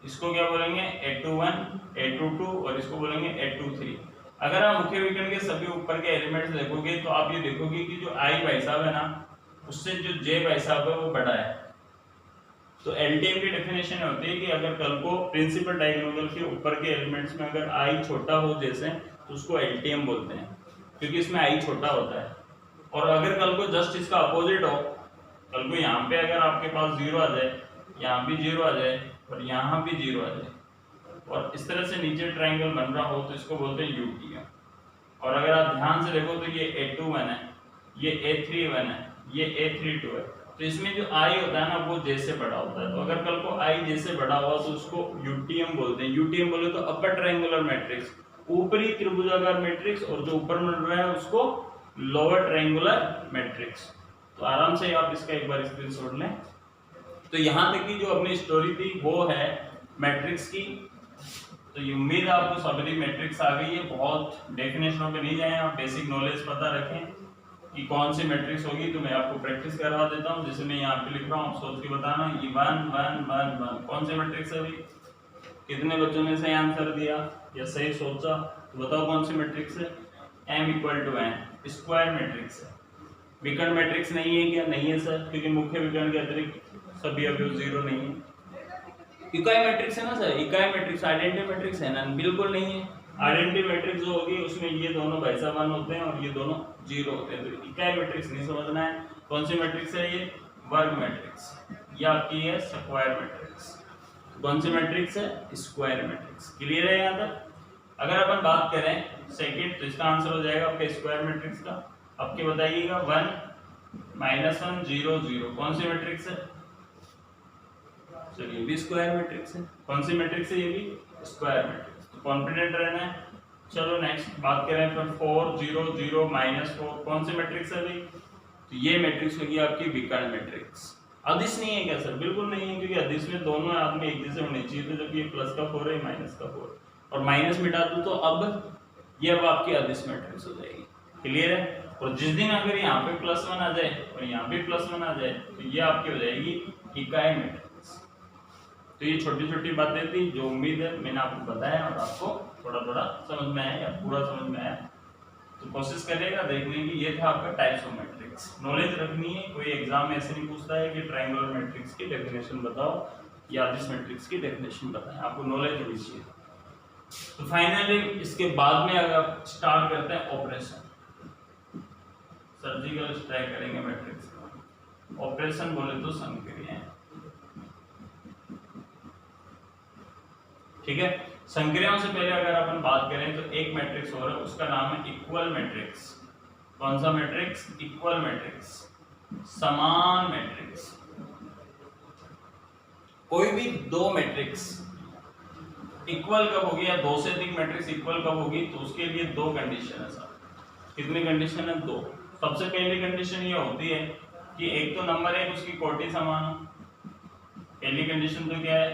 इसको क्या बोलेंगे? A21, A22, और इसको बोलेंगे A23। अगर आप मुख्य विकर्ण के सभी ऊपर के एलिमेंट्स देखोगे तो आप ये देखोगे कि जो I भाई साहब है ना, उससे जो J भाई साहब है वो बड़ा है। तो एलटीएम की डेफिनेशन होती है कि अगर कल को प्रिंसिपल डायगोनल के ऊपर के एलिमेंट्स में अगर I छोटा हो जैसे, तो उसको एलटीएम बोलते हैं, क्योंकि इसमें I छोटा होता है। और अगर कल को जस्ट इसका अपोजिट हो, कल को यहाँ पे अगर आपके पास 0 आ जाए, यहाँ भी 0 आ जाए और यहाँ भी 0 आ जाए, और इस तरह से नीचे ट्रायंगल बन रहा हो तो इसको बोलते हैं यूटीएम। और अगर आप ध्यान से देखो तो ये A21 है, ये A31 है, ये A32 है, तो इसमें जो I होता है ना वो J से बड़ा होता है। तो अगर कल को I J से बड़ा हुआ तो उसको यूटीएम बोलते हैं। यूटीएम बोले तो अपर ट्रायंगुलर मैट्रिक्स, ऊपरी त्रिभुजाकार मैट्रिक्स, और जो ऊपर मिल रहा है उसको लोअर ट्रायंगुलर मैट्रिक्स। तो आराम से आप इसका एक बार स्क्रीनशॉट लें। तो यहाँ तक की जो अपनी स्टोरी थी वो है मैट्रिक्स की। तो ये उम्मीद है आपको सभी मैट्रिक्स आ गई है। बहुत डेफिनेशनों पे नहीं जाए, आप बेसिक नॉलेज पता रखें कि कौन सी मैट्रिक्स होगी। तो मैं आपको प्रैक्टिस करवा देता हूँ, जैसे मैं यहाँ पे लिख रहा हूँ, आप सोच के बताना। ये 1 1 1 1 कौन सी मैट्रिक्स है भाई? कितने बच्चों ने सही आंसर दिया या सही सोचा? तो बताओ कौन सी मैट्रिक्स है? m = n स्क्वायर मैट्रिक्स है। विकर्ण मैट्रिक्स नहीं है क्या? नहीं है सर, क्योंकि मुख्य विकर्ण के अतिरिक्त सभी अवयव 0 नहीं है। इकाई मैट्रिक्स है ना सर, इकाई मैट्रिक्स आइडेंटिटी मैट्रिक्स है ना? बिल्कुल नहीं है। आइडेंटिटी मैट्रिक्स जो होगी उसमें ये दोनों भाई साहब 1 होते हैं और ये दोनों 0 होते हैं। तो इकाई मैट्रिक्स नहीं समझना है। कौन सी मैट्रिक्स है ये? वर्ग मैट्रिक्स, ये आपकी है स्क्वायर मैट्रिक्स। कौन सी मैट्रिक्स है? Square matrix. क्लियर है यहाँ तक? अगर अपन बात करें सेकंड, तो इसका आंसर हो जाएगा आपके स्क्वायर मैट्रिक्स का। आपके बताइएगा 1 -1 0 0 कौन सी मैट्रिक्स है? चलिए भी स्क्वायर मैट्रिक्स है। कौन सी मैट्रिक्स है? ये भी स्क्वायर मैट्रिक्स। तो कॉन्फिडेंट रहना है। चलो नेक्स्ट बात करें फिर 4 0 0 -4 कौन सी मैट्रिक्स है भाई? तो ये मैट्रिक्स होगी आपकी विकर्ण मैट्रिक्स। अदिश नहीं है क्या सर? बिल्कुल नहीं है, क्योंकि अदिश में दोनों आदमी एक जैसे होने चाहिए थे, जबकि ये प्लस का 4 है, माइनस का 4, और माइनस मिटा दूं तो अब ये अब आपकी अदिश मैट्रिक्स हो जाएगी। क्लियर है? और जिस दिन अगर यहाँ पे +1 आ जाए और यहाँ पे +1 आ जाए तो ये आपकी हो जाएगी इकाई मैट्रिक्स। तो ये छोटी छोटी बातें थी जो उम्मीद है मैंने आपको बताया और आपको थोड़ा थोड़ा समझ में आया या पूरा समझ में आया। तो कोशिश करिएगा देखने की। ये था आपका टाइप्स ऑफ मैट्रिक्स। नॉलेज रखनी है। कोई एग्जाम में ऐसे नहीं पूछता है कि ट्रायंगुलर मैट्रिक्स की डेफिनेशन बताओ या अदिश मैट्रिक्स की डेफिनेशन बताएं, आपको नॉलेज होनी चाहिए। तो फाइनली इसके बाद में अगर स्टार्ट करते हैं ऑपरेशन, सर्जिकल स्ट्राइक करेंगे मैट्रिक्स का। ऑपरेशन बोले तो संक्रियाएं, ठीक है। संक्रियाओं से पहले अगर अपन बात करें तो एक मैट्रिक्स और है, उसका नाम है इक्वल मैट्रिक्स। कौन सा मैट्रिक्स? इक्वल मैट्रिक्स, समान मैट्रिक्स। कोई भी दो मैट्रिक्स इक्वल कब होगी या दो से अधिक मैट्रिक्स इक्वल कब होगी? तो उसके लिए दो कंडीशन है सर। कितनी कंडीशन है? दो। सबसे पहली कंडीशन ये होती है कि एक तो नंबर एक उसकी कोटि समान हो। पहली कंडीशन तो क्या है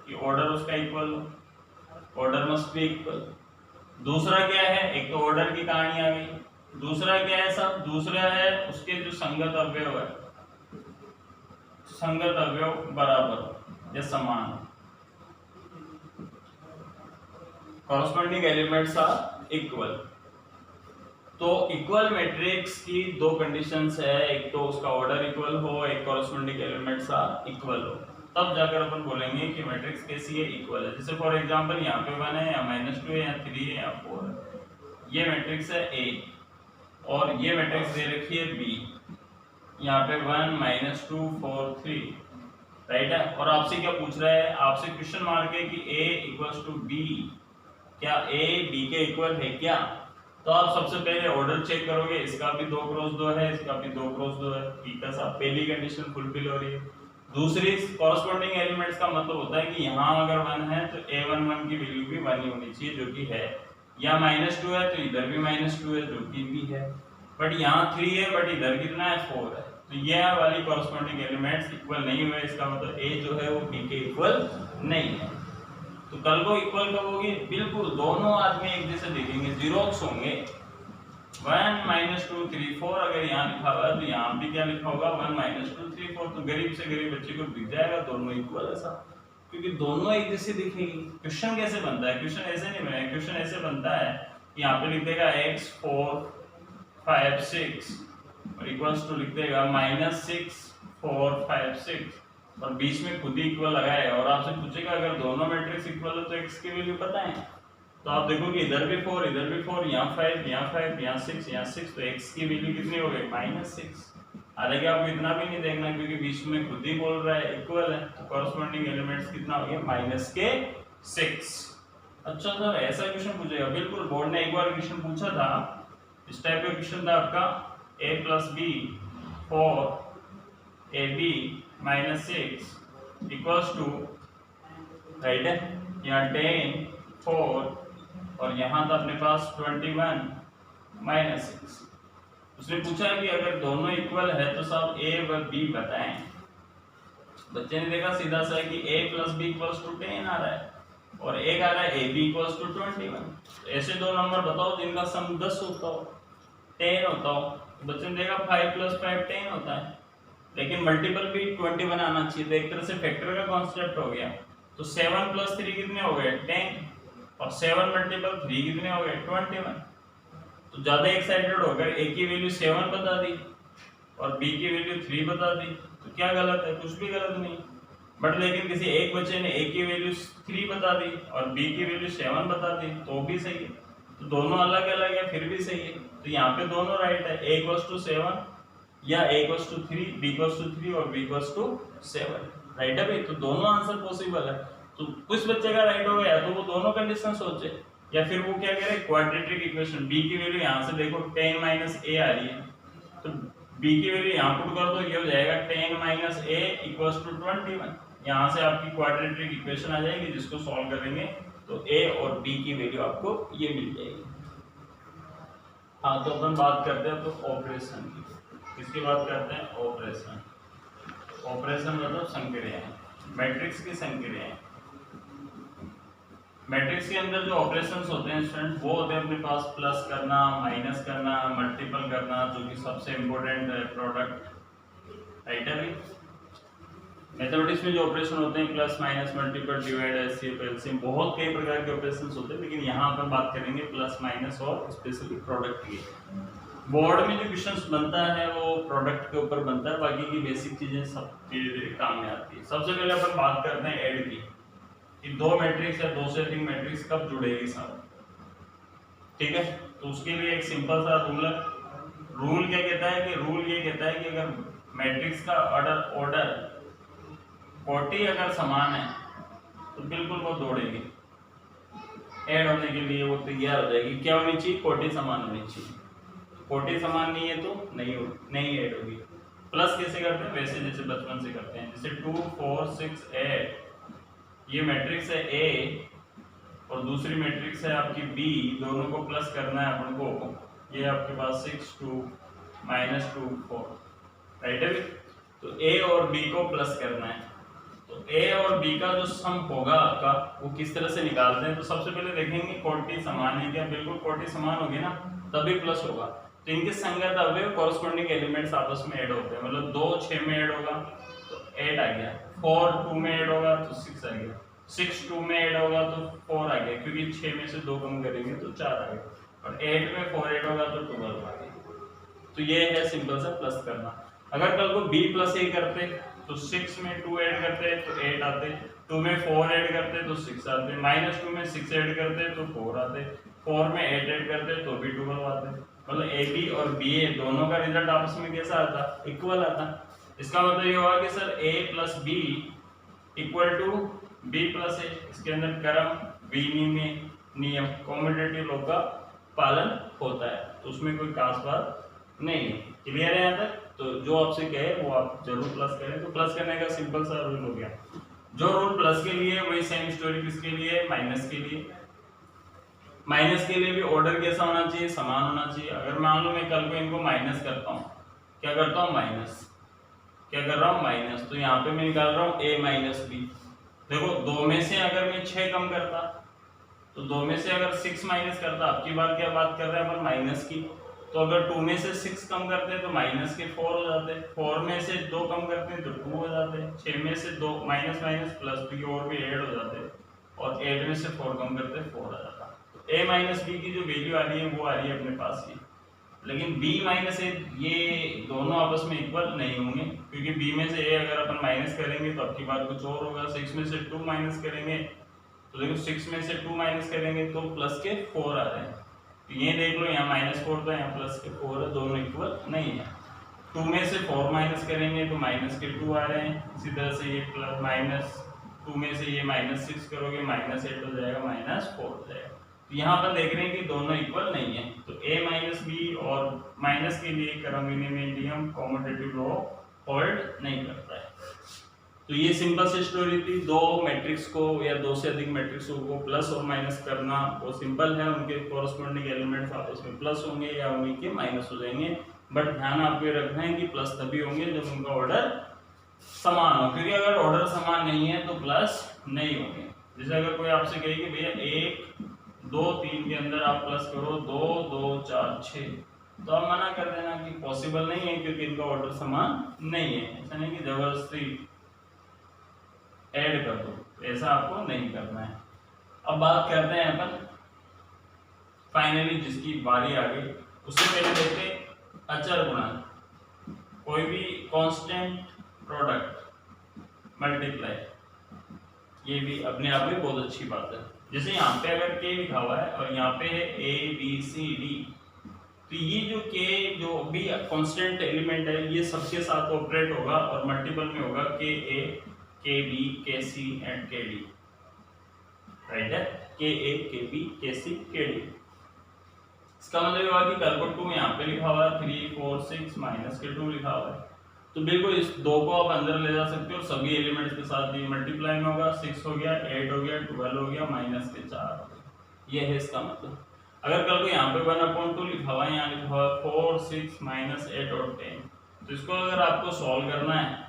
कि ऑर्डर उसका इक्वल हो, ऑर्डर मस्ट बी इक्वल। दूसरा क्या है? एक तो ऑर्डर की कहानी आ गई। दूसरा क्या है सब? दूसरा है उसके जो संगत अवयव है, संगत अवयव बराबर हो या समान हो। Corresponding elements are equal. तो इक्वल मैट्रिक्स की दो कंडीशंस है, एक तो उसका ऑर्डर इक्वल हो, एक कॉरस्पॉन्डिंग एलिमेंट्स आर इक्वल हो, तब जाकर अपन बोलेंगे कि मैट्रिक्स कैसी है? इक्वल है। जैसे फॉर एग्जांपल यहाँ पे 1 है या -2 है या 3 है या 4 है। ये मैट्रिक्स है A और ये मैट्रिक्स दे रखी है B। यहाँ पे 1 -2 4 3 राइट है। और आपसे क्या पूछ रहा है? आपसे क्वेश्चन मार्क है कि A = B, क्या A B के इक्वल है क्या? तो आप सबसे पहले ऑर्डर चेक करोगे, इसका भी 2 × 2 है, इसका भी 2 × 2 है, ठीक है साहब। पहली कंडीशन फुलफिल हो रही है। दूसरी कॉरस्पॉन्डिंग एलिमेंट्स का मतलब होता है कि यहाँ अगर 1 है तो A11 की वैल्यू भी 1 ही होनी चाहिए, जो कि है। या -2 है तो इधर भी -2 है, जो कि भी है। बट यहाँ 3 है बट इधर कितना है? 4 है। तो यह वाली कॉरस्पॉन्डिंग एलिमेंट्स इक्वल नहीं हुए, इसका मतलब A जो है वो B के इक्वल नहीं है। तो कल को इक्वल कब होगी? बिल्कुल दोनों आदमी एक जैसे दिखेंगे, जीरोक्स होंगे। 1 -2 3 4 अगर यहाँ लिखा हुआ है तो यहाँ भी क्या लिखा होगा? 1 -2 3 4। तो गरीब से गरीब बच्चे को दिख जाएगा दोनों इक्वल है साहब, क्योंकि दोनों एक जैसे दिखेंगी। क्वेश्चन कैसे बनता है? क्वेश्चन ऐसे नहीं बनेगा। क्वेश्चन ऐसे बनता है, यहाँ पे लिख देगा x 4 5 6 और इक्वल्स टू लिख देगा -6 4 5 6 और बीच में खुद ही इक्वल लगाएगा और आपसे पूछेगा अगर दोनों मैट्रिक्स इक्वल हो तो x की वैल्यू पता है? तो आप देखोगे इधर भी 4 इधर भी 4, यहाँ 5 यहाँ 5 यहाँ 6 यहाँ 6, तो x की वैल्यू कितनी हो गई? -6। हालांकि आपको इतना भी नहीं देखना क्योंकि बीच में खुद ही बोल रहा है इक्वल है। तो कॉरस्पॉन्डिंग एलिमेंट्स कितना हो गया? -6। अच्छा सर ऐसा क्वेश्चन पूछेगा, बिल्कुल बोर्ड ने एक बार क्वेश्चन पूछा था, इस टाइप का क्वेश्चन था आपका a plus B 4ab minus 6 equals to, right है, यहाँ 10 4 और यहाँ था अपने पास 21 माइनस 6। उसने पूछा कि अगर दोनों इक्वल है तो सब a व b बताएं। बच्चे ने देखा सीधा सा कि a plus B equals to 10 आ रहा है और एक आ रहा है ए बी इक्वल्स टू 21। ऐसे दो नंबर बताओ जिनका सम 10 होता हो, 10 होता हो। बच्चे ने देखा 5 प्लस 5 10 होता है, लेकिन मल्टीपल भी 21 आना चाहिए, तो एक तरह से फैक्टर का कॉन्सेप्ट हो गया। तो 7 प्लस 3 कितने हो गए 10 और 7 मल्टीपल 3 कितने हो गए 21। तो ज्यादा एक्साइटेड होकर ए की वैल्यू 7 बता दी और बी की वैल्यू 3 बता दी, तो क्या गलत है? कुछ भी गलत नहीं। बट लेकिन किसी एक बच्चे ने ए की वैल्यू 3 बता दी और बी की वैल्यू 7 बता दी तो भी सही है। तो दोनों अलग अलग है फिर भी सही है, तो यहाँ पे दोनों राइट है, a इक्वल्स टू 7 या a equals to 3, b equals to 3 और b इक्वल्स टू 7, राइट है भाई। तो दोनों आंसर पॉसिबल है। तो कुछ बच्चे का राइट हो गया तो वो दोनों कंडीशन सोचे, या फिर वो क्या करे क्वाड्रेटिक इक्वेशन, b की वैल्यू यहाँ से देखो 10 माइनस a आ रही है, तो b की वैल्यू यहाँ पुट कर दो, ये हो जाएगा 10 माइनस a इक्वल्स टू 21। यहाँ से आपकी क्वाड्रेटिक इक्वेशन आ जाएगी जिसको सॉल्व करेंगे तो a और b की वैल्यू आपको ये मिल जाएगी। हाँ तो अपन बात करते हैं तो ऑपरेशन की, किसकी बात करते हैं? ऑपरेशन। ऑपरेशन मतलब संक्रियाएं, मैट्रिक्स की संक्रियाएं। मैट्रिक्स के अंदर जो ऑपरेशंस होते हैं स्टूडेंट वो होते हैं अपने पास प्लस करना, माइनस करना, मल्टीपल करना, जो कि सबसे इंपॉर्टेंट है प्रोडक्ट, राइट है भाई। मैथमेटिक्स में जो ऑपरेशन होते हैं plus minus multiple divide HCF LCM, बहुत कई प्रकार के ऑपरेशंस होते हैं, लेकिन यहाँ पर बात करेंगे प्लस माइनस और स्पेशली प्रोडक्ट की। बोर्ड में जो क्वेश्चंस बनता है वो प्रोडक्ट के ऊपर बनता है, बाकी की बेसिक चीजें सब काम में आती है। सबसे पहले अपन बात करते हैं ऐड की, कि दो मैट्रिक्स या दो से अधिक मैट्रिक्स कब जुड़ेगी साथ, ठीक है। तो उसके लिए एक सिंपल सा रूल है। रूल क्या कहता है कि रूल ये कहता है कि अगर मैट्रिक्स का ऑर्डर कोटि अगर समान है तो बिल्कुल वो दौड़ेगी, ऐड होने के लिए वो तैयार हो जाएगी। क्या होनी चाहिए? कोटि समान होनी चाहिए। कोटि समान नहीं है तो नहीं ऐड होगी। प्लस कैसे करते हैं? वैसे जैसे बचपन से करते हैं, जैसे 2 4 6 8, ये मैट्रिक्स है A और दूसरी मैट्रिक्स है आपकी B, दोनों को प्लस करना है अपन को। ये आपके पास 6 2 -2 4, राइट है। तो A और B को प्लस करना है, तो A और B का जो सम होगा आपका वो किस तरह से निकालते हैं? तो सबसे पहले देखेंगे कोटि समान है क्या। बिल्कुल कोटि समान होगी ना तभी प्लस होगा। तो इनके संगत अवयव कॉरस्पॉन्डिंग एलिमेंट्स आपस में ऐड होते हैं, मतलब 2 6 में ऐड होगा तो 8 आ गया, 4 2 में ऐड होगा तो 6 आ गया, 6 2 में ऐड होगा तो 4 आ गया, क्योंकि 6 में से 2 कम करेंगे तो 4 आ गया, और 8 में 4 ऐड होगा तो 12 आ गया। तो ये है सिंपल सा प्लस करना। अगर कल को B प्लस A करते तो 6 में 2 ऐड करते तो 8 आते, 2 में 4 ऐड करते तो 6 आते, -2 में 6 ऐड करते तो 4 आते, 4 में 8 ऐड करते तो भी 12 आते। मतलब AB और BA दोनों का रिजल्ट आपस में कैसा आता? इक्वल आता। इसका मतलब ये हुआ कि sir A plus B equal to B plus A। इसके अंदर क्रम विनिमय नियम कॉम्यूटेटिव लॉ का पालन होता है, तो उसमें कोई खास बात नहीं है। क्लियर है यहाँ तक? तो जो आपसे कहे वो आप जरूर प्लस करें। तो प्लस करने का सिंपल सा रूल हो गया। जो रूल प्लस के लिए वही सेम स्टोरी किसके लिए? माइनस के लिए। माइनस के लिए भी ऑर्डर कैसा होना चाहिए? समान होना चाहिए। अगर मान लो मैं कल को इनको माइनस करता हूँ, क्या करता हूँ? माइनस। क्या कर रहा हूँ? माइनस। तो यहाँ पे मैं निकाल रहा हूँ A माइनस B। देखो 2 में से अगर मैं 6 कम करता तो 2 में से अगर 6 माइनस करता, आपकी बार क्या बात कर रहे हैं अपन? माइनस की। तो अगर 2 में से 6 कम करते हैं तो माइनस के 4 हो जाते हैं, 4 में से 2 कम करते हैं तो 2 हो जाते हैं, 6 में से 2 माइनस माइनस प्लस भी और भी ऐड हो जाते हैं, और 8 में से 4 कम करते हैं 4 आ जाता है। तो A माइनस B की जो वैल्यू आ रही है वो आ रही है अपने पास ये। लेकिन B माइनस A ये दोनों आपस में इक्वल नहीं होंगे, क्योंकि B में से A अगर अपन माइनस करेंगे तो आपकी बार कुछ और होगा। 6 में से 2 माइनस करेंगे तो देखो 6 में से 2 माइनस करेंगे तो प्लस के 4 आ रहे हैं। तो ये देख लो, यहाँ -4 था, यहाँ प्लस के 4 है, दोनों इक्वल नहीं है। 2 में से 4 माइनस करेंगे तो माइनस के 2 आ रहे हैं। इसी तरह से ये प्लस माइनस 2 में से ये -6 करोगे -8 हो जाएगा, -4 हो जाएगा। तो यहाँ पर देख रहे हैं कि दोनों इक्वल नहीं है, तो a माइनस बी और माइनस के लिए कर्मिनियम कॉम्यूटेटिव लॉ होल्ड नहीं करता है। तो ये सिंपल सी स्टोरी थी। दो मैट्रिक्स को या दो से अधिक मैट्रिक्स को प्लस और माइनस करना वो सिंपल है, उनके कोरस्पॉन्डिंग एलिमेंट्स आपस में प्लस होंगे या उन्हीं के माइनस हो जाएंगे, बट ध्यान आपको रखना है कि प्लस तभी होंगे जब उनका ऑर्डर समान हो, क्योंकि अगर ऑर्डर समान नहीं है तो प्लस नहीं होंगे। जैसे अगर कोई आपसे कहे कि भैया 1 2 3 के अंदर आप प्लस करो 2 2 4 6, तो आप मना कर देना कि पॉसिबल नहीं है क्योंकि इनका ऑर्डर समान नहीं है। ऐसा नहीं कि जबरदस्ती ऐड कर दो, ऐसा आपको नहीं करना है। अब बात करते हैं अपन फाइनली जिसकी बारी आ गई, उससे पहले देखते अचर गुणन। कोई भी कांस्टेंट प्रोडक्ट मल्टीप्लाई, ये भी अपने आप में बहुत अच्छी बात है। जैसे यहाँ पे अगर k लिखा हुआ है और यहाँ पे है a b c d, तो ये जो k जो भी कांस्टेंट एलिमेंट है ये सबके साथ ऑपरेट होगा और मल्टीपल में होगा k a k b k c and k d, right है, k a k b k c k d। इसका मतलब हुआ कि कल को 2 यहाँ पे लिखा हुआ है, 3 4 6 माइनस के 2 लिखा हुआ है, तो बिल्कुल इस 2 को आप अंदर ले जा सकते हो और सभी एलिमेंट्स के साथ ये मल्टीप्लाई में होगा। 6 हो गया, 8 हो गया, 12 हो गया, माइनस के 4 हो गया, ये है इसका मतलब। अगर कल को यहाँ पे 1/2 लिखा हुआ है, यहाँ लिखा हुआ है 4 6 माइनस 8 और 10, तो इसको अगर आपको सॉल्व करना है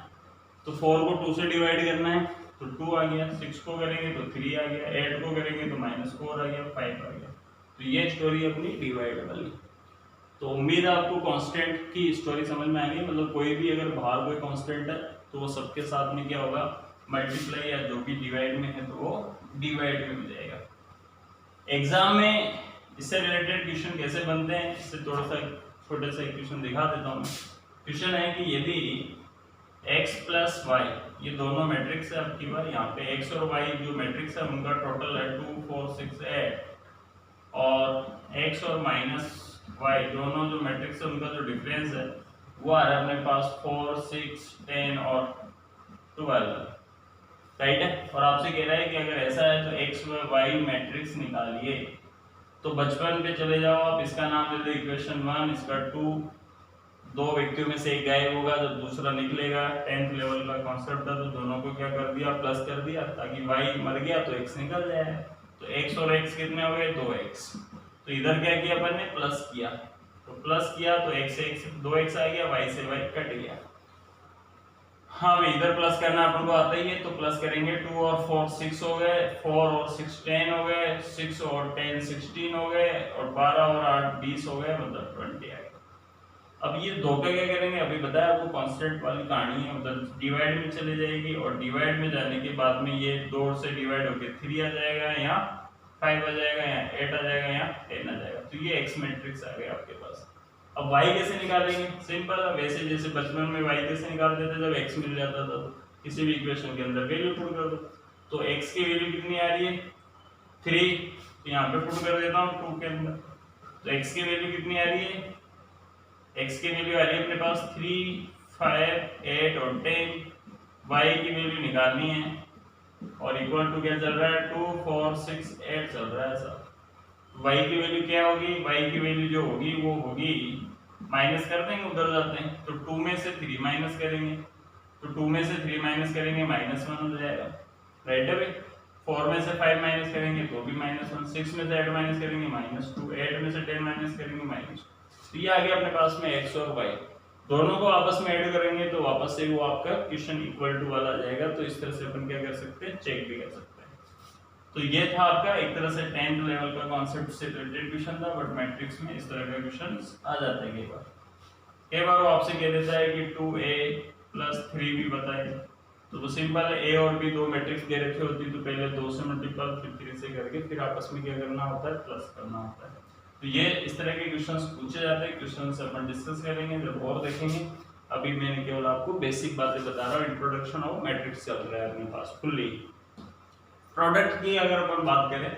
तो 4 को 2 से डिवाइड करना है तो 2 आ गया, 6 को करेंगे तो 3 आ गया, 8 को करेंगे तो -4 आ गया, 5 आ गया। तो ये स्टोरी अपनी डिवाइड वाली। तो उम्मीद है आपको कांस्टेंट की स्टोरी समझ में आएगी, मतलब कोई भी अगर बाहर कोई कांस्टेंट है तो वो सबके साथ में क्या होगा, मल्टीप्लाई या जो भी डिवाइड में है तो वो डिवाइड में हो जाएगा। एग्जाम में इससे रिलेटेड क्वेश्चन कैसे बनते हैं, इससे थोड़ा सा छोटे सा क्वेश्चन दिखा देता हूँ मैं। क्वेश्चन है कि यदि x प्लस वाई, ये दोनों मैट्रिक्स है आपकी बार, यहाँ पे x और y जो मैट्रिक्स है उनका टोटल है 2 4 6 8, और x और माइनस y दोनों जो मैट्रिक्स है उनका जो डिफरेंस है वो आ रहा है अपने पास 4 6 10 और 12, राइट है। और आपसे कह रहा है कि अगर ऐसा है तो x व y मैट्रिक्स निकालिए। तो बचपन पे चले जाओ आप, इसका नाम दे दो इक्वेशन 1, इसका 2, दो व्यक्तियों में से एक गायब होगा जब दूसरा निकलेगा। 10th लेवल का कॉन्सेप्ट था, तो दोनों को क्या कर दिया, प्लस कर दिया, ताकि y मर गया तो x निकल जाए। तो x और x कितने हो गए, 2x। तो इधर क्या किया अपन ने, प्लस किया, तो प्लस किया तो x से x 2x आ गया, y से y कट गया। हाँ भाई इधर प्लस करना अपन को आता ही है, तो प्लस करेंगे, 2 और 4 6 हो गए, 4 और 6 10 हो गए, 6 और 10 16 हो गए, और 12 और 8 20 हो गए, मतलब 20 आ गए। अब ये दो का क्या करेंगे, अभी बताया आपको कांस्टेंट वाली कहानी है, उधर डिवाइड में चले जाएगी, और डिवाइड में जाने के बाद में ये 2 से डिवाइड होके 3 आ जाएगा, यहाँ 5 आ जाएगा, यहाँ 8 आ जाएगा, यहाँ 10 आ जाएगा। तो ये x मैट्रिक्स आ गया आपके पास। अब y कैसे निकालेंगे, सिंपल है, वैसे जैसे बचपन में y कैसे निकालते थे, जब x मिल जाता था तो किसी भी इक्वेशन के अंदर वैल्यू पुट कर दो। तो x की वैल्यू कितनी आ रही है, 3, तो यहाँ पे पुट कर देता हूँ 2 के अंदर। तो x की वैल्यू कितनी आ रही है, x की वैल्यू आ रही है अपने पास 3 5 8 और 10, y की वैल्यू निकालनी है, और इक्वल टू क्या चल रहा है, 2 4 6 8 चल रहा है सब। y की वैल्यू क्या होगी, y की वैल्यू जो होगी वो होगी, माइनस कर देंगे, उधर जाते हैं, तो 2 में से 3 माइनस करेंगे, तो 2 में से 3 माइनस करेंगे -1 हो जाएगा, राइट है भाई। 4 में से 5 माइनस करेंगे तो भी -1, 6 में से 8 माइनस करेंगे -2, 8 में से 10 माइनस करेंगे -2। तो ये आ गया अपने पास में x और y, दोनों को आपस में ऐड करेंगे तो वापस से वो आपका क्वेश्चन इक्वल टू वाला आ जाएगा। तो इस तरह से अपन क्या कर सकते हैं, चेक भी कर सकते हैं। तो ये था आपका एक तरह से 10th लेवल का कॉन्सेप्ट से रिलेटेड क्वेश्चन था, बट मैट्रिक्स में इस तरह का क्वेश्चंस आ जाते हैं कई बार वो आपसे कह देता है कि 2a + 3b बताइए, तो सिंपल है, a और b दो मैट्रिक्स दे रखे होती है, तो पहले 2 से मल्टीपल फिर 3 से करके फिर आपस में क्या करना होता है, प्लस करना होता है। तो ये इस तरह के क्वेश्चंस पूछे जाते हैं, क्वेश्चंस अपन डिस्कस करेंगे जब और देखेंगे। अभी मैंने केवल आपको बेसिक बातें बता रहा हूँ, इंट्रोडक्शन ऑफ मैट्रिक्स चल रहा है अपने पास फुल्ली। प्रोडक्ट की अगर अपन बात करें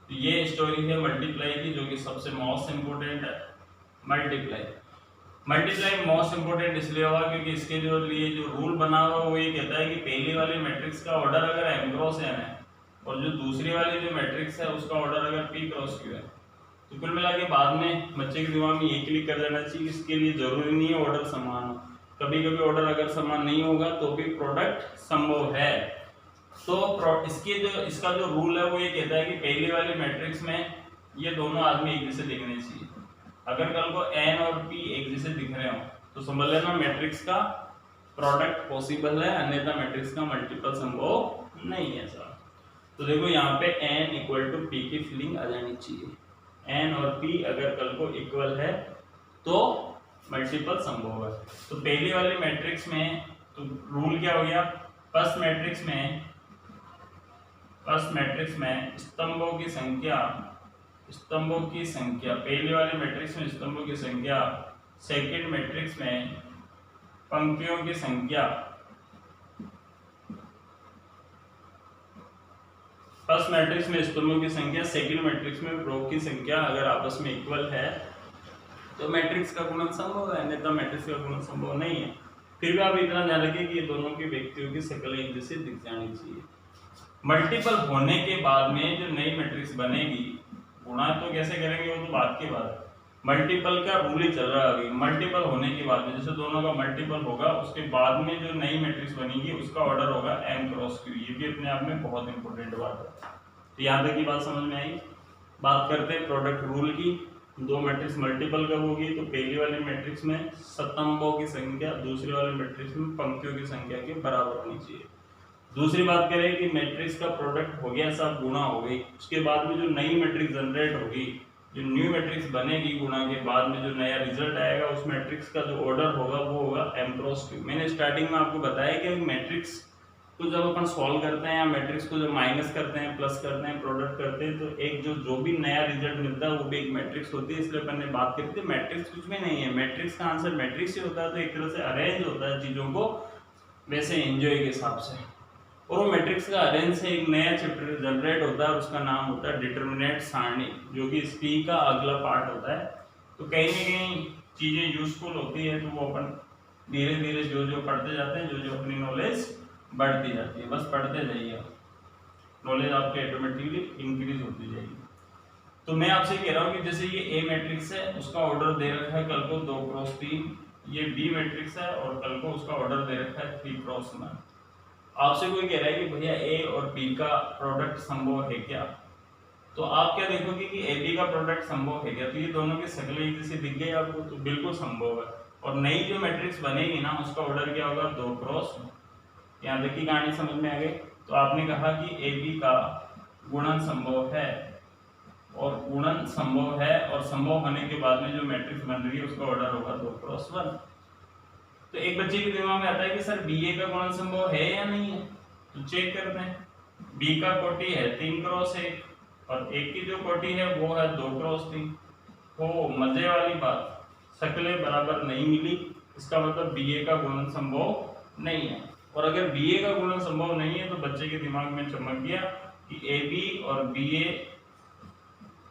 तो ये स्टोरी है मल्टीप्लाई की, जो कि सबसे मोस्ट इम्पोर्टेंट है। मल्टीप्लाई मल्टीप्लाई मोस्ट इंपोर्टेंट इसलिए होगा क्योंकि इसके जो लिए जो रूल बना हुआ वो ये कहता है कि पहली वाली मैट्रिक्स का ऑर्डर अगर m क्रॉस n है और जो दूसरी वाली जो मैट्रिक्स है उसका ऑर्डर अगर p क्रॉस q है, तो कुल मिला के बाद में बच्चे के दिमाग में ये क्लिक कर देना चाहिए। इसके लिए जरूरी नहीं है ऑर्डर समान हो, कभी कभी ऑर्डर अगर समान नहीं होगा तो भी प्रोडक्ट संभव है। तो इसका जो रूल है वो ये कहता है कि पहली वाली मैट्रिक्स में ये दोनों आदमी एक जैसे दिखने चाहिए। अगर कल को n और p एक जैसे दिख रहे हो तो समझ लेना मैट्रिक्स का प्रोडक्ट पॉसिबल है, अन्यथा मैट्रिक्स का मल्टीपल संभव नहीं है सर। तो देखो यहाँ पे n इक्वल टू p की फीलिंग आ जानी चाहिए। n और p अगर कल को इक्वल है तो मल्टीपल संभव है। तो पहली वाली मैट्रिक्स में तो रूल क्या हो गया, फर्स्ट मैट्रिक्स में स्तंभों की संख्या पहली वाली मैट्रिक्स में स्तंभों की संख्या, सेकंड मैट्रिक्स में पंक्तियों की संख्या, फर्स्ट मैट्रिक्स में स्तंभों की संख्या, सेकंड मैट्रिक्स में रो की संख्या अगर आपस में इक्वल है तो मैट्रिक्स का गुणन संभव है, अन्यथा मैट्रिक्स का गुणन संभव नहीं है। फिर भी आप इतना ध्यान रखिए कि ये दोनों के व्यक्तियों की शक्ल एक जैसे दिख जानी चाहिए। मल्टीपल होने के बाद में जो नई मैट्रिक्स बनेगी, गुणा तो कैसे करेंगे वो तो बात की बात है, मल्टीपल का रूल ही चल रहा है अभी। मल्टीपल होने के बाद में जैसे दोनों का मल्टीपल होगा उसके बाद में जो नई मैट्रिक्स बनेगी उसका ऑर्डर होगा m क्रॉस q। ये भी अपने आप में बहुत इंपॉर्टेंट बात है। तो यहाँ तक की बात समझ में आई। बात करते हैं प्रोडक्ट रूल की। दो मैट्रिक्स मल्टीपल कब होगी, तो पहली वाली मैट्रिक्स में स्तंभों की संख्या दूसरी वाली मैट्रिक्स में पंक्तियों की संख्या के बराबर होनी चाहिए। दूसरी बात करें कि मैट्रिक्स का प्रोडक्ट हो गया, सब गुणा हो गई, उसके बाद में जो नई मैट्रिक्स जनरेट होगी, जो न्यू मैट्रिक्स बनेगी गुणा के बाद में जो नया रिजल्ट आएगा उस मैट्रिक्स का जो ऑर्डर होगा वो होगा m क्रॉस q। मैंने स्टार्टिंग में आपको बताया कि मैट्रिक्स को जब अपन सॉल्व करते हैं या मैट्रिक्स को जब माइनस करते हैं, प्लस करते हैं, प्रोडक्ट करते हैं, तो एक जो भी नया रिजल्ट मिलता है वो भी एक मैट्रिक्स होती है। इसलिए अपन ने बात करी थी मैट्रिक्स कुछ भी नहीं है, मैट्रिक्स का आंसर मैट्रिक्स ही होता है। तो एक तरह से अरेंज होता है चीजों को वैसे एंजॉय के हिसाब से, और वो मैट्रिक्स का अरेंज से एक नया चैप्टर जनरेट होता है और उसका नाम होता है डिटरमिनेंट सारणी, जो कि इस P का अगला पार्ट होता है। तो कहीं ना कहीं चीजें यूजफुल होती है, तो वो अपन धीरे धीरे जो पढ़ते जाते हैं, जो अपनी नॉलेज बढ़ती जाती है, बस पढ़ते जाइए, नॉलेज आपकी ऑटोमेटिकली इंक्रीज होती जाएगी। तो मैं आपसे कह रहा हूँ कि जैसे ये ए मैट्रिक्स है, उसका ऑर्डर दे रखा है कल को 2 क्रॉस 3, ये बी मैट्रिक्स है और कल को उसका ऑर्डर दे रखा है 3 क्रॉस 9। आपसे कोई कह रहा है कि भैया ए और बी का प्रोडक्ट संभव है क्या, तो आप क्या देखोगे कि ए बी का प्रोडक्ट संभव है क्या, तो ये दोनों की शक्लें एक जैसे दिख गई आपको, तो बिल्कुल संभव है। और नई जो मैट्रिक्स बनेगी ना उसका ऑर्डर क्या होगा 2 क्रॉस। यहाँ देखिए कहानी समझ में आ गई। तो आपने कहा कि ए बी का गुणन संभव है, और गुणन संभव है और संभव होने के बाद में जो मैट्रिक्स बन रही है उसका ऑर्डर होगा 2 क्रॉस 1। तो एक बच्चे के दिमाग में आता है कि सर बी ए का गुणन संभव है या नहीं है, तो चेक करते हैं। बी का कोटि है 3 क्रॉस 1 और एक की जो कोटि है वो है 2 क्रॉस 3। हो मजे वाली बात, शक्लें बराबर नहीं मिली, इसका मतलब बी ए का गुणन संभव नहीं है। और अगर बी ए का गुणन संभव नहीं है तो बच्चे के दिमाग में चमक गया कि ए बी और बी ए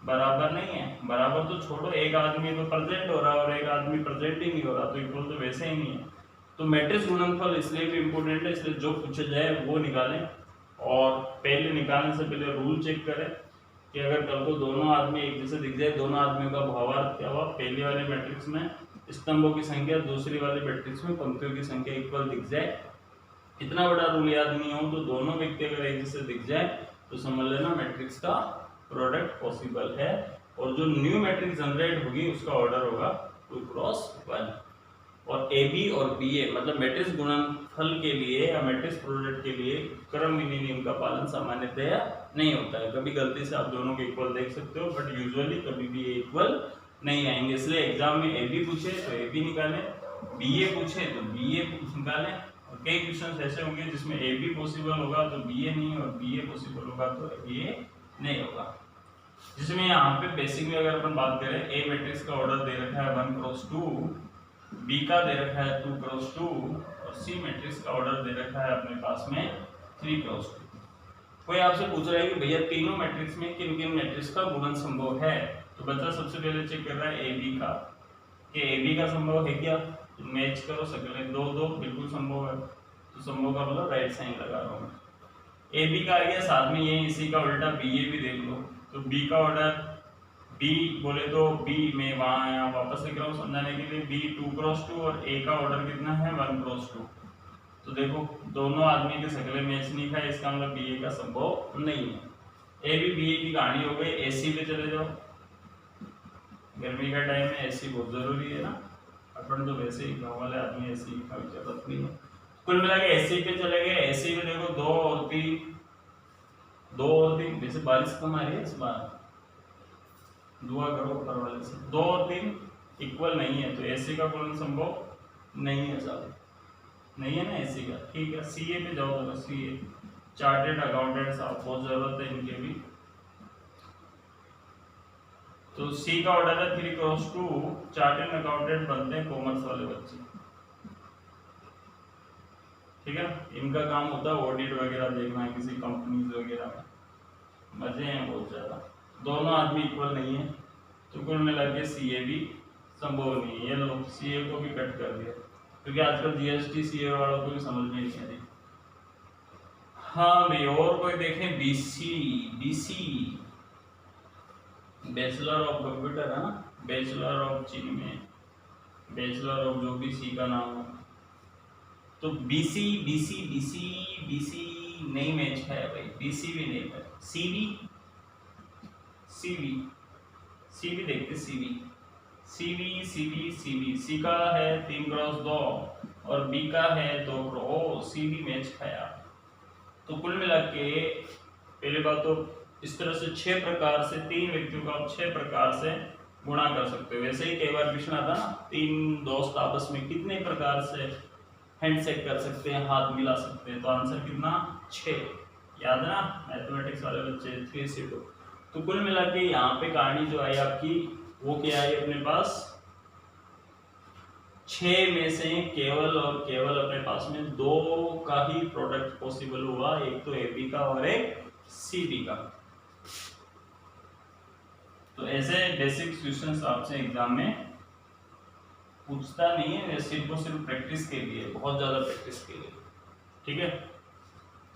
बराबर नहीं है। बराबर तो छोड़ो, एक आदमी तो प्रेजेंट हो रहा है और एक आदमी प्रेजेंट ही नहीं हो रहा, तो इक्वल तो वैसे ही नहीं है। तो मैट्रिक्स गुणनफल इसलिए भी इम्पोर्टेंट है, इसलिए जो पूछा जाए वो निकालें, और पहले निकालने से पहले रूल चेक करें कि अगर कल को दोनों आदमी एक जैसे दिख जाए, दोनों आदमियों का भावार्थ क्या हुआ, पहली वाली मैट्रिक्स में स्तंभों की संख्या दूसरी वाली मैट्रिक्स में पंक्तियों की संख्या इक्वल दिख जाए, इतना बड़ा रूल याद नहीं हो तो दोनों व्यक्ति अगर एक जैसे दिख जाए तो समझ लेना मैट्रिक्स का प्रोडक्ट पॉसिबल है। और जो न्यू मैट्रिक्स जनरेट होगी उसका ऑर्डर होगा 2 क्रॉस 1। और ए बी और बी ए मतलब मैट्रिक्स गुणनफल के लिए या मैट्रिक्स प्रोडक्ट के लिए क्रम विधि नियम का पालन सामान्यतया नहीं होता है। कभी गलती से आप दोनों के इक्वल देख सकते हो, बट यूजुअली कभी भी इक्वल नहीं आएंगे। इसलिए एग्जाम में ए बी पूछे तो ए बी निकालें, बी ए पूछे तो बी ए निकालें। और कई क्वेश्चन ऐसे होंगे जिसमें ए बी पॉसिबल होगा तो बी ए नहीं, और बी ए पॉसिबल होगा तो बी ए नहीं होगा। जिसमें यहाँ पे बेसिक में अगर अपन बात करें, ए मैट्रिक्स का ऑर्डर दे रखा है 1 क्रॉस 2, बी का दे रखा है 2 क्रॉस 2 और सी मैट्रिक्स का ऑर्डर दे रखा है अपने पास में 3 क्रॉस 2। कोई आपसे पूछ रहा है कि भैया तीनों मैट्रिक्स में किन किन मैट्रिक्स का गुणन संभव है, तो बच्चा सबसे पहले चेक कर रहा है ए बी का। कि ए बी का संभव है क्या, तो मैच करो सकले, दो दो बिल्कुल संभव है, तो संभव का मतलब राइट साइन लगा रहा हूँ। ए बी का आ गया, साथ में ये इसी का उल्टा बी ए भी देख लो, तो बी का ऑर्डर बी बोले तो बी में वहाँ आया, वापस लिख रहा हूँ समझाने के लिए, बी 2x2 और ए का ऑर्डर कितना है 1x2। तो देखो दोनों आदमी के शक्लें मैच नहीं खाए, इसका मतलब बी ए का संभव नहीं है। ए बी ए की कहानी हो गई। एसी पे चले जाओ, गर्मी का टाइम है, एसी बहुत जरूरी है ना, अपन तो वैसे ही गाँव वाले आदमी एसी का जरूरत नहीं है। कुल मिला के एसी पे चले गए। एसी पे देखो 2 और 3 वैसे बारिश कम आ रही है इस बार, दुआ करो ऊपर वाले से। 2 और 3 इक्वल नहीं है, तो एसी का कोई संभव नहीं है साहब, नहीं है ना एसी का। ठीक है, सीए पे जाओ, तो सीए चार्टेड अकाउंटेंट साहब बहुत जरूरत है इनके भी। तो सी का ऑर्डर है 3x2, चार्टेड अकाउंटेंट बनते हैं कॉमर्स वाले बच्चे, ठीक है। इनका काम होता है ऑडिट वगैरह देखना किसी कंपनीज वगैरह में, मजे हैं बहुत ज्यादा। दोनों आदमी इक्वल नहीं है, तो कुल मिला के सीए भी संभव नहीं है। ये लोग सीए को भी कट कर दिया, क्योंकि आजकल जीएसटी सीए वालों को भी समझ में नहीं आ रही। हाँ भाई, और कोई देखें, बीसी बैचलर ऑफ कंप्यूटर है ना, बैचलर ऑफ चीन में, बैचलर ऑफ जो भी सी का नाम हो, तो बीसी नहीं मैच है भाई, बीसी भी नहीं है। सीवी देखते, सीवी सी का है 3x2 और बी का है 2x, सीवी मैच खाया। तो कुल मिला के पहले बात तो इस तरह से 6 प्रकार से 3 व्यक्तियों का आप 6 प्रकार से गुणा कर सकते हो। वैसे ही कई बार प्रश्न आता ना, 3 दोस्त आपस में कितने प्रकार से हैंडशेक कर सकते हैं, हाथ मिला सकते हैं, तो आंसर कितना 6, याद है ना मैथमेटिक्स वाले बच्चे 3 से 2। तो कुल मिला के यहाँ पे कहानी जो आई आपकी वो क्या आई अपने पास, 6 में से केवल और केवल अपने पास में 2 का ही प्रोडक्ट पॉसिबल हुआ, एक तो ए बी का और एक सी बी का। तो ऐसे बेसिक क्वेश्चंस आपसे एग्जाम में पूछता नहीं है, सिर्फ और सिर्फ प्रैक्टिस के लिए, बहुत ज्यादा प्रैक्टिस के लिए, ठीक है।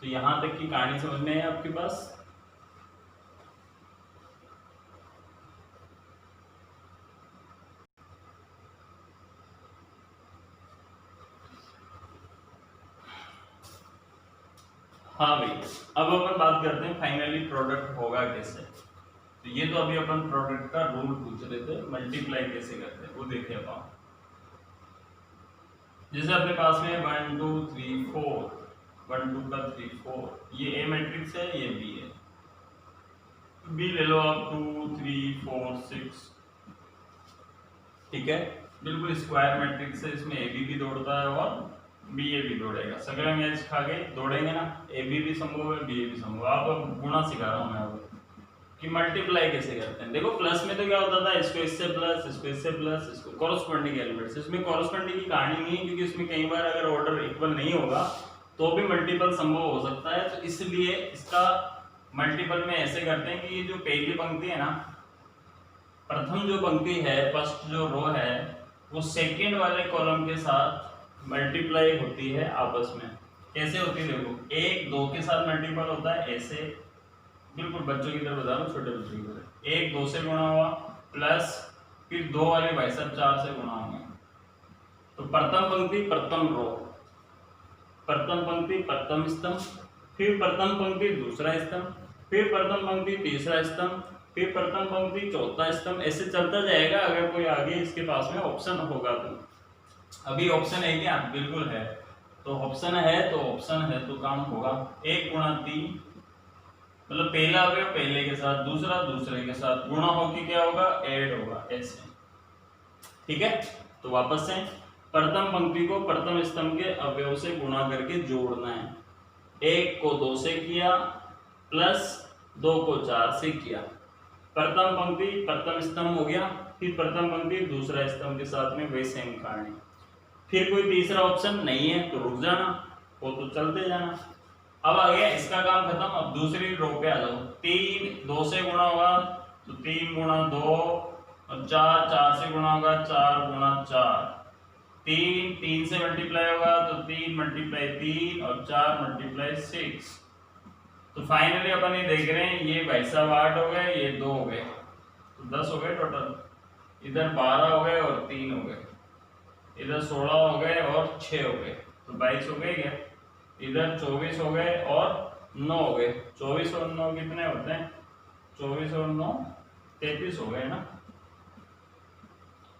तो यहां तक की कहानी समझ में है आपके पास। हाँ भाई, अब अपन बात करते हैं फाइनली प्रोडक्ट होगा कैसे। तो ये तो अभी अपन प्रोडक्ट का रूल पूछ रहे थे, मल्टीप्लाई कैसे करते हैं वो देखे अपन। जैसे अपने पास में 1 2 3 4, 1 2 का 3 4, ये ए मैट्रिक्स है, ये बी है, बी ले लो आप 2 3 4 6, ठीक है। बिल्कुल स्क्वायर मैट्रिक्स है, इसमें ए बी भी दौड़ता है और बी ए भी दौड़ेगा, सगले मैच खा के दौड़ेंगे ना, ए बी भी संभव है, बी ए भी संभव है। आप गुणा सिखा रहा हूँ मैं अब कि मल्टीप्लाई कैसे करते हैं। देखो प्लस में तो क्या होता था, इसको इससे प्लस, इसको इससे प्लस, इसको कॉरस्पॉन्डिंग एलिमेंट्स। इसमें कॉरस्पॉन्डिंग की कहानी नहीं है, क्योंकि इसमें कई बार अगर ऑर्डर इक्वल नहीं होगा तो भी मल्टीपल संभव हो सकता है, तो इसलिए इसका मल्टीपल में ऐसे करते हैं कि ये जो पहली पंक्ति है ना, प्रथम जो पंक्ति है, फर्स्ट जो रो है, वो सेकेंड वाले कॉलम के साथ मल्टीप्लाई होती है आपस में। कैसे होती है देखो, 1 2 के साथ मल्टीपल होता है ऐसे, बिल्कुल बच्चों की तरह बता रहा हूँ, छोटे बच्चों की तरह। 1 2 से गुणा हुआ, प्लस फिर 2 वाले भाई साहब 4 से गुणा होंगे, तो प्रथम पंक्ति प्रथम रो, प्रथम पंक्ति प्रथम स्तंभ, फिर प्रथम पंक्ति दूसरा स्तंभ, फिर प्रथम पंक्ति तीसरा स्तंभ, फिर प्रथम पंक्ति चौथा स्तंभ, ऐसे चलता जाएगा। अगर कोई आगे इसके पास में ऑप्शन होगा तो, अभी ऑप्शन है क्या, बिल्कुल है, तो ऑप्शन है तो काम होगा। 1 गुणा 3, मतलब पहला अवयव पहले के साथ, दूसरा दूसरे के साथ, गुणा होके क्या होगा, ऐड होगा, ऐसे, ठीक है। तो वापस से प्रथम पंक्ति को प्रथम स्तंभ के अवयव से गुणा करके जोड़ना है। 1 को 2 से किया, प्लस 2 को 4 से किया, प्रथम पंक्ति प्रथम स्तंभ हो गया, फिर प्रथम पंक्ति दूसरा स्तंभ के साथ में वही सेम कहानी। फिर कोई तीसरा ऑप्शन नहीं है तो रुक जाना, वो तो चलते जाना। अब आ गया इसका काम खत्म। अब दूसरी रो पे आ जाओ, 3 2 से गुणा हुआ तो 3 गुणा 2 और 4 से गुणा होगा 4 गुणा 4, 3 से मल्टीप्लाई होगा तो 3 मल्टीप्लाई 3 और 4 मल्टीप्लाई 6। तो फाइनली अपन ये देख रहे हैं, ये भाई साहब 8 हो गए, ये 2 हो गए, तो 10 हो गए टोटल। इधर 12 हो गए और 3 हो गए, इधर 16 हो गए और 6 हो गए, तो 22 हो गए क्या। इधर 24 हो गए और 9 हो गए, 24 और 9 कितने होते हैं, 24 और 9 33 हो गए ना,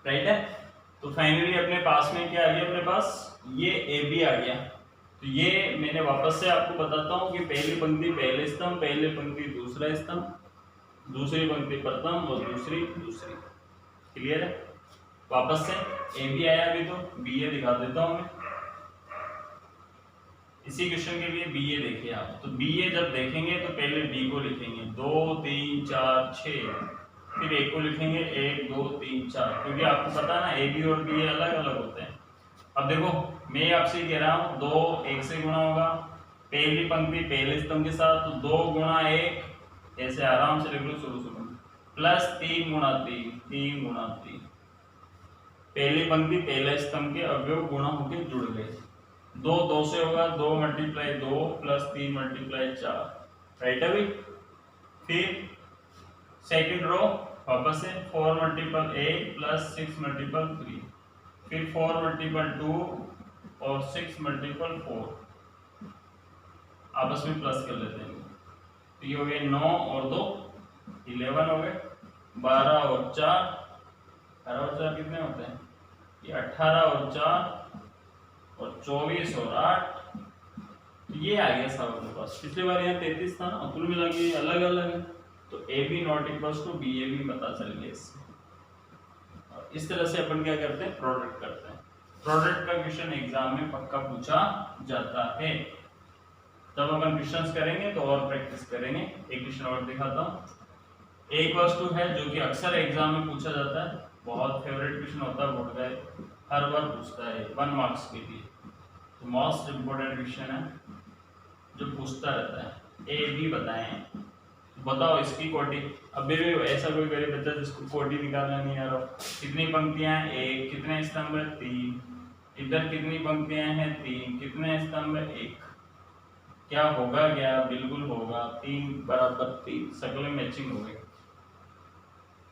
राइट है। तो फाइनली अपने पास में क्या आ गया, अपने पास ये ए बी आ गया। तो ये मैंने वापस से आपको बताता हूँ कि पहली पंक्ति पहले स्तंभ, पहली पंक्ति दूसरा स्तंभ, दूसरी पंक्ति प्रथम और दूसरी दूसरी। क्लियर है। वापस से ए बी आया, अभी तो बी ए दिखा देता हूँ मैं। इसी क्वेश्चन के लिए बी ए देखिए आप, तो बी ए जब देखेंगे तो पहले बी को लिखेंगे 2 3 4 6, फिर ए को लिखेंगे 1 2 3 4, क्योंकि आपको पता है ना ए बी और बी ए अलग अलग होते हैं। अब देखो मैं आपसे कह रहा हूँ 2 1 से गुणा होगा, पहली पंक्ति पहले स्तंभ के साथ, तो 2 गुणा 1, ऐसे आराम से लिख लो शुरू में, प्लस 3 गुणा 3, 3 गुणा 3, पहली पंक्ति पहले स्तंभ के अवयव गुणा होकर जुड़ गए। 2 2 से होगा, 2 मल्टीप्लाई 2 प्लस 3 मल्टीप्लाई 4, राइट है भाई। फिर सेकंड रो वापस से 4 मल्टीपल 8 प्लस 6 मल्टीपल 3, फिर 4 मल्टीपल 2 और 6 मल्टीपल 4, आपस में प्लस कर लेते हैं। तो ये हो गए 9 और 2 11 हो गए, 12 और 4, 18 और 4 कितने होते हैं, ये 18 और 4 और 24 और 8, तो ये आ गया सब अपने पास। पिछली बार यहाँ 33 था ना, कुल मिला के अलग अलग है, तो A B not equals to B A B पता चल गया इससे। और इस तरह से अपन क्या करते हैं, प्रोडक्ट करते हैं। प्रोडक्ट का क्वेश्चन एग्जाम में पक्का पूछा जाता है। तब अपन क्वेश्चंस करेंगे तो और प्रैक्टिस करेंगे। एक क्वेश्चन और दिखाता हूँ। ए इक्वल्स टू है, जो कि अक्सर एग्जाम में पूछा जाता है, बहुत फेवरेट क्वेश्चन होता है, बोर्ड का हर बार पूछता है 1 मार्क्स के लिए, तो मोस्ट इम्पोर्टेंट क्वेश्चन है जो पूछता रहता है। ए बी बताएं, बताओ इसकी कोटि। अभी भी ऐसा कोई गरीब बच्चा जिसको कोटि निकालना नहीं आ रहा, कितनी पंक्तियां हैं, 1, कितने स्तंभ है, 3, इधर कितनी पंक्तियां हैं, 3, कितने स्तंभ है, 1, क्या होगा, क्या बिल्कुल होगा 3 बराबर 3, सकल मैचिंग हो गई।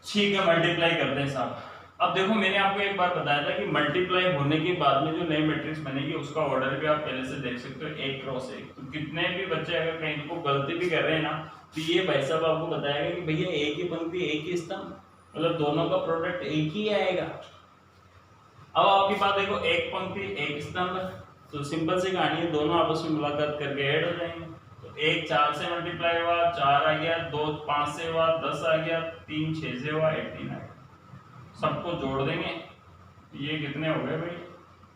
ठीक है, मल्टीप्लाई करते हैं साहब। अब देखो मैंने आपको एक बार बताया था कि मल्टीप्लाई होने के बाद में जो नई मैट्रिक्स बनेगी उसका ऑर्डर भी आप पहले से देख सकते हो, 1 क्रॉस 1। तो कितने भी बच्चे अगर कहीं को गलती भी कर रहे हैं ना, तो ये भाई साहब आपको बताएगा कि भैया एक ही पंक्ति एक ही स्तंभ, मतलब दोनों का प्रोडक्ट एक ही आएगा। अब आपके पास देखो एक पंक्ति एक स्तंभ, तो सिंपल सी कहानी है, दोनों आपस में मुलाकात करके ऐड हो जाएंगे। तो 1 4 से मल्टीप्लाई हुआ, 4 आ गया, 2 5 से हुआ, 10 आ गया, 3 6 से हुआ, 18 आ गया। सबको जोड़ देंगे, ये कितने हो गए भाई,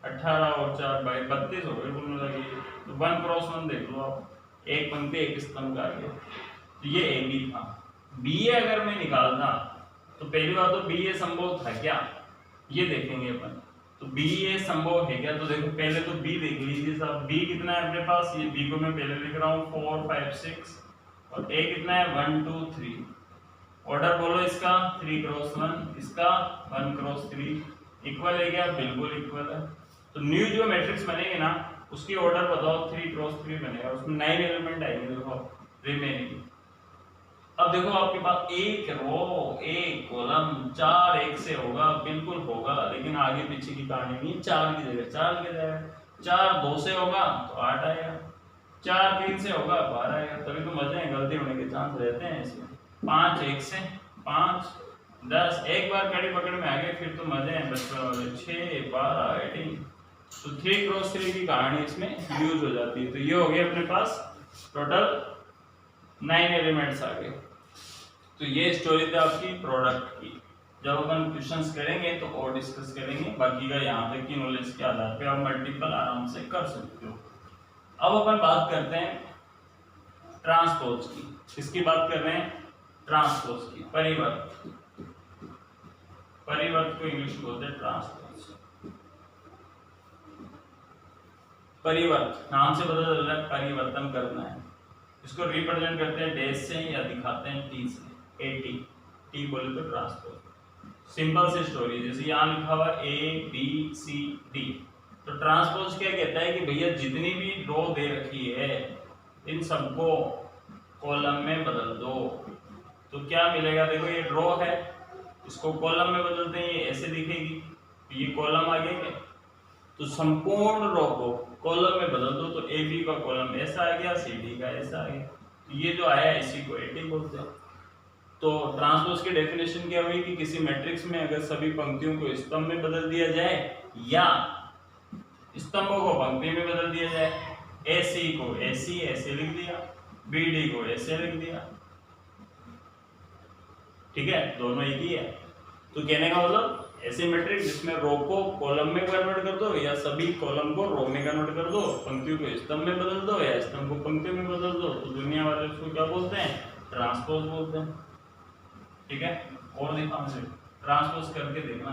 18 और 4 बाई 32 हो गए कुल मिला के। तो 1 क्रॉस 1 देख लो आप, एक पंक्ति एक स्तंभ का आ गया। तो ये ए बी था। बी ए अगर मैं निकालना तो पहली बात तो बी ए संभव था क्या, ये देखेंगे अपन। तो बी ए संभव है क्या, तो देखो पहले तो बी देख लीजिए साहब। बी कितना है अपने पास, ये बी को मैं पहले लिख रहा हूँ 4 5 6, और ए कितना है 1 2 3। ऑर्डर बोलो इसका 3 क्रॉस 1, इसका 1 क्रॉस 3, इक्वल है क्या, बिल्कुल इक्वल है। तो न्यू जो मैट्रिक्स बनेगी ना उसकी ऑर्डर बताओ, 3 क्रॉस 3 बनेगा, उसमें 9 एलिमेंट आएंगे देखो रिमेनिंग। अब देखो आपके पास एक रो एक कॉलम 4 1 से होगा, बिल्कुल होगा, लेकिन आगे पीछे की कहानी नहीं। 4 की जगह 4 की जगह 4 2 से होगा तो 8 आएगा, 4 3 से होगा 12 आएगा। तभी तो मजे हैं, गलती होने के चांस रहते हैं इसमें। 5 1 से 5 10, एक बार कड़ी पकड़ में आ गए फिर तो मजे हैं बचपन वाले। 6 12 18, तो 3 क्रॉस 3 की कहानी इसमें यूज हो जाती है। तो ये हो गया अपने पास टोटल 9 एलिमेंट्स आ गए। तो ये स्टोरी थी आपकी प्रोडक्ट की। जब अपन क्वेश्चंस करेंगे तो और डिस्कस करेंगे, बाकी का यहाँ तक की नॉलेज के आधार पे आप मल्टीपल आराम से कर सकते हो। अब अपन बात करते हैं ट्रांसपोज की। किसकी बात कर रहे हैं, ट्रांसपोज की, परिवर्त। परिवर्त को इंग्लिश में बोलते हैं ट्रांसपोज। परिवर्त नाम से पता चल रहा है परिवर्तन करना है। इसको रिप्रेजेंट करते हैं डैश से या दिखाते हैं टी से, एटी, टी बोले तो ट्रांसपोज। सिंपल सी स्टोरी। जैसे यहाँ लिखा हुआ ABCD, तो ट्रांसपोज क्या कहता है कि भैया जितनी भी रो दे रखी है इन सबको कॉलम में बदल दो। तो क्या मिलेगा, देखो ये रो है, इसको कॉलम में बदलते हैं, ये ऐसे दिखेगी, तो ये कॉलम आ गया क्या, तो संपूर्ण रो को कॉलम में बदल दो, तो AB का कॉलम ऐसा आ गया, CD का ऐसा आ गया, तो ये जो आया इसी को AT बोलते हैं। तो ट्रांसपोज की डेफिनेशन क्या हुई कि किसी मैट्रिक्स में अगर सभी पंक्तियों को स्तंभ में बदल दिया जाए या स्तंभों को पंक्ति में बदल दिया जाए, AC को AC ऐसे लिख दिया, BD को ऐसे लिख दिया, ठीक है, दोनों एक ही है। तो कहने का मतलब ऐसे मैट्रिक्स जिसमें रो को कॉलम में कन्वर्ट कर दो या सभी कॉलम को रो में कन्वर्ट कर दो, पंक्तियों को स्तंभ में बदल दो या स्तंभ को पंक्ति में बदल दो, तो दुनिया वाले उसको क्या बोलते हैं, ट्रांसपोज बोलते हैं, ठीक है। और देखा मुझे ट्रांसपोज करके देखना,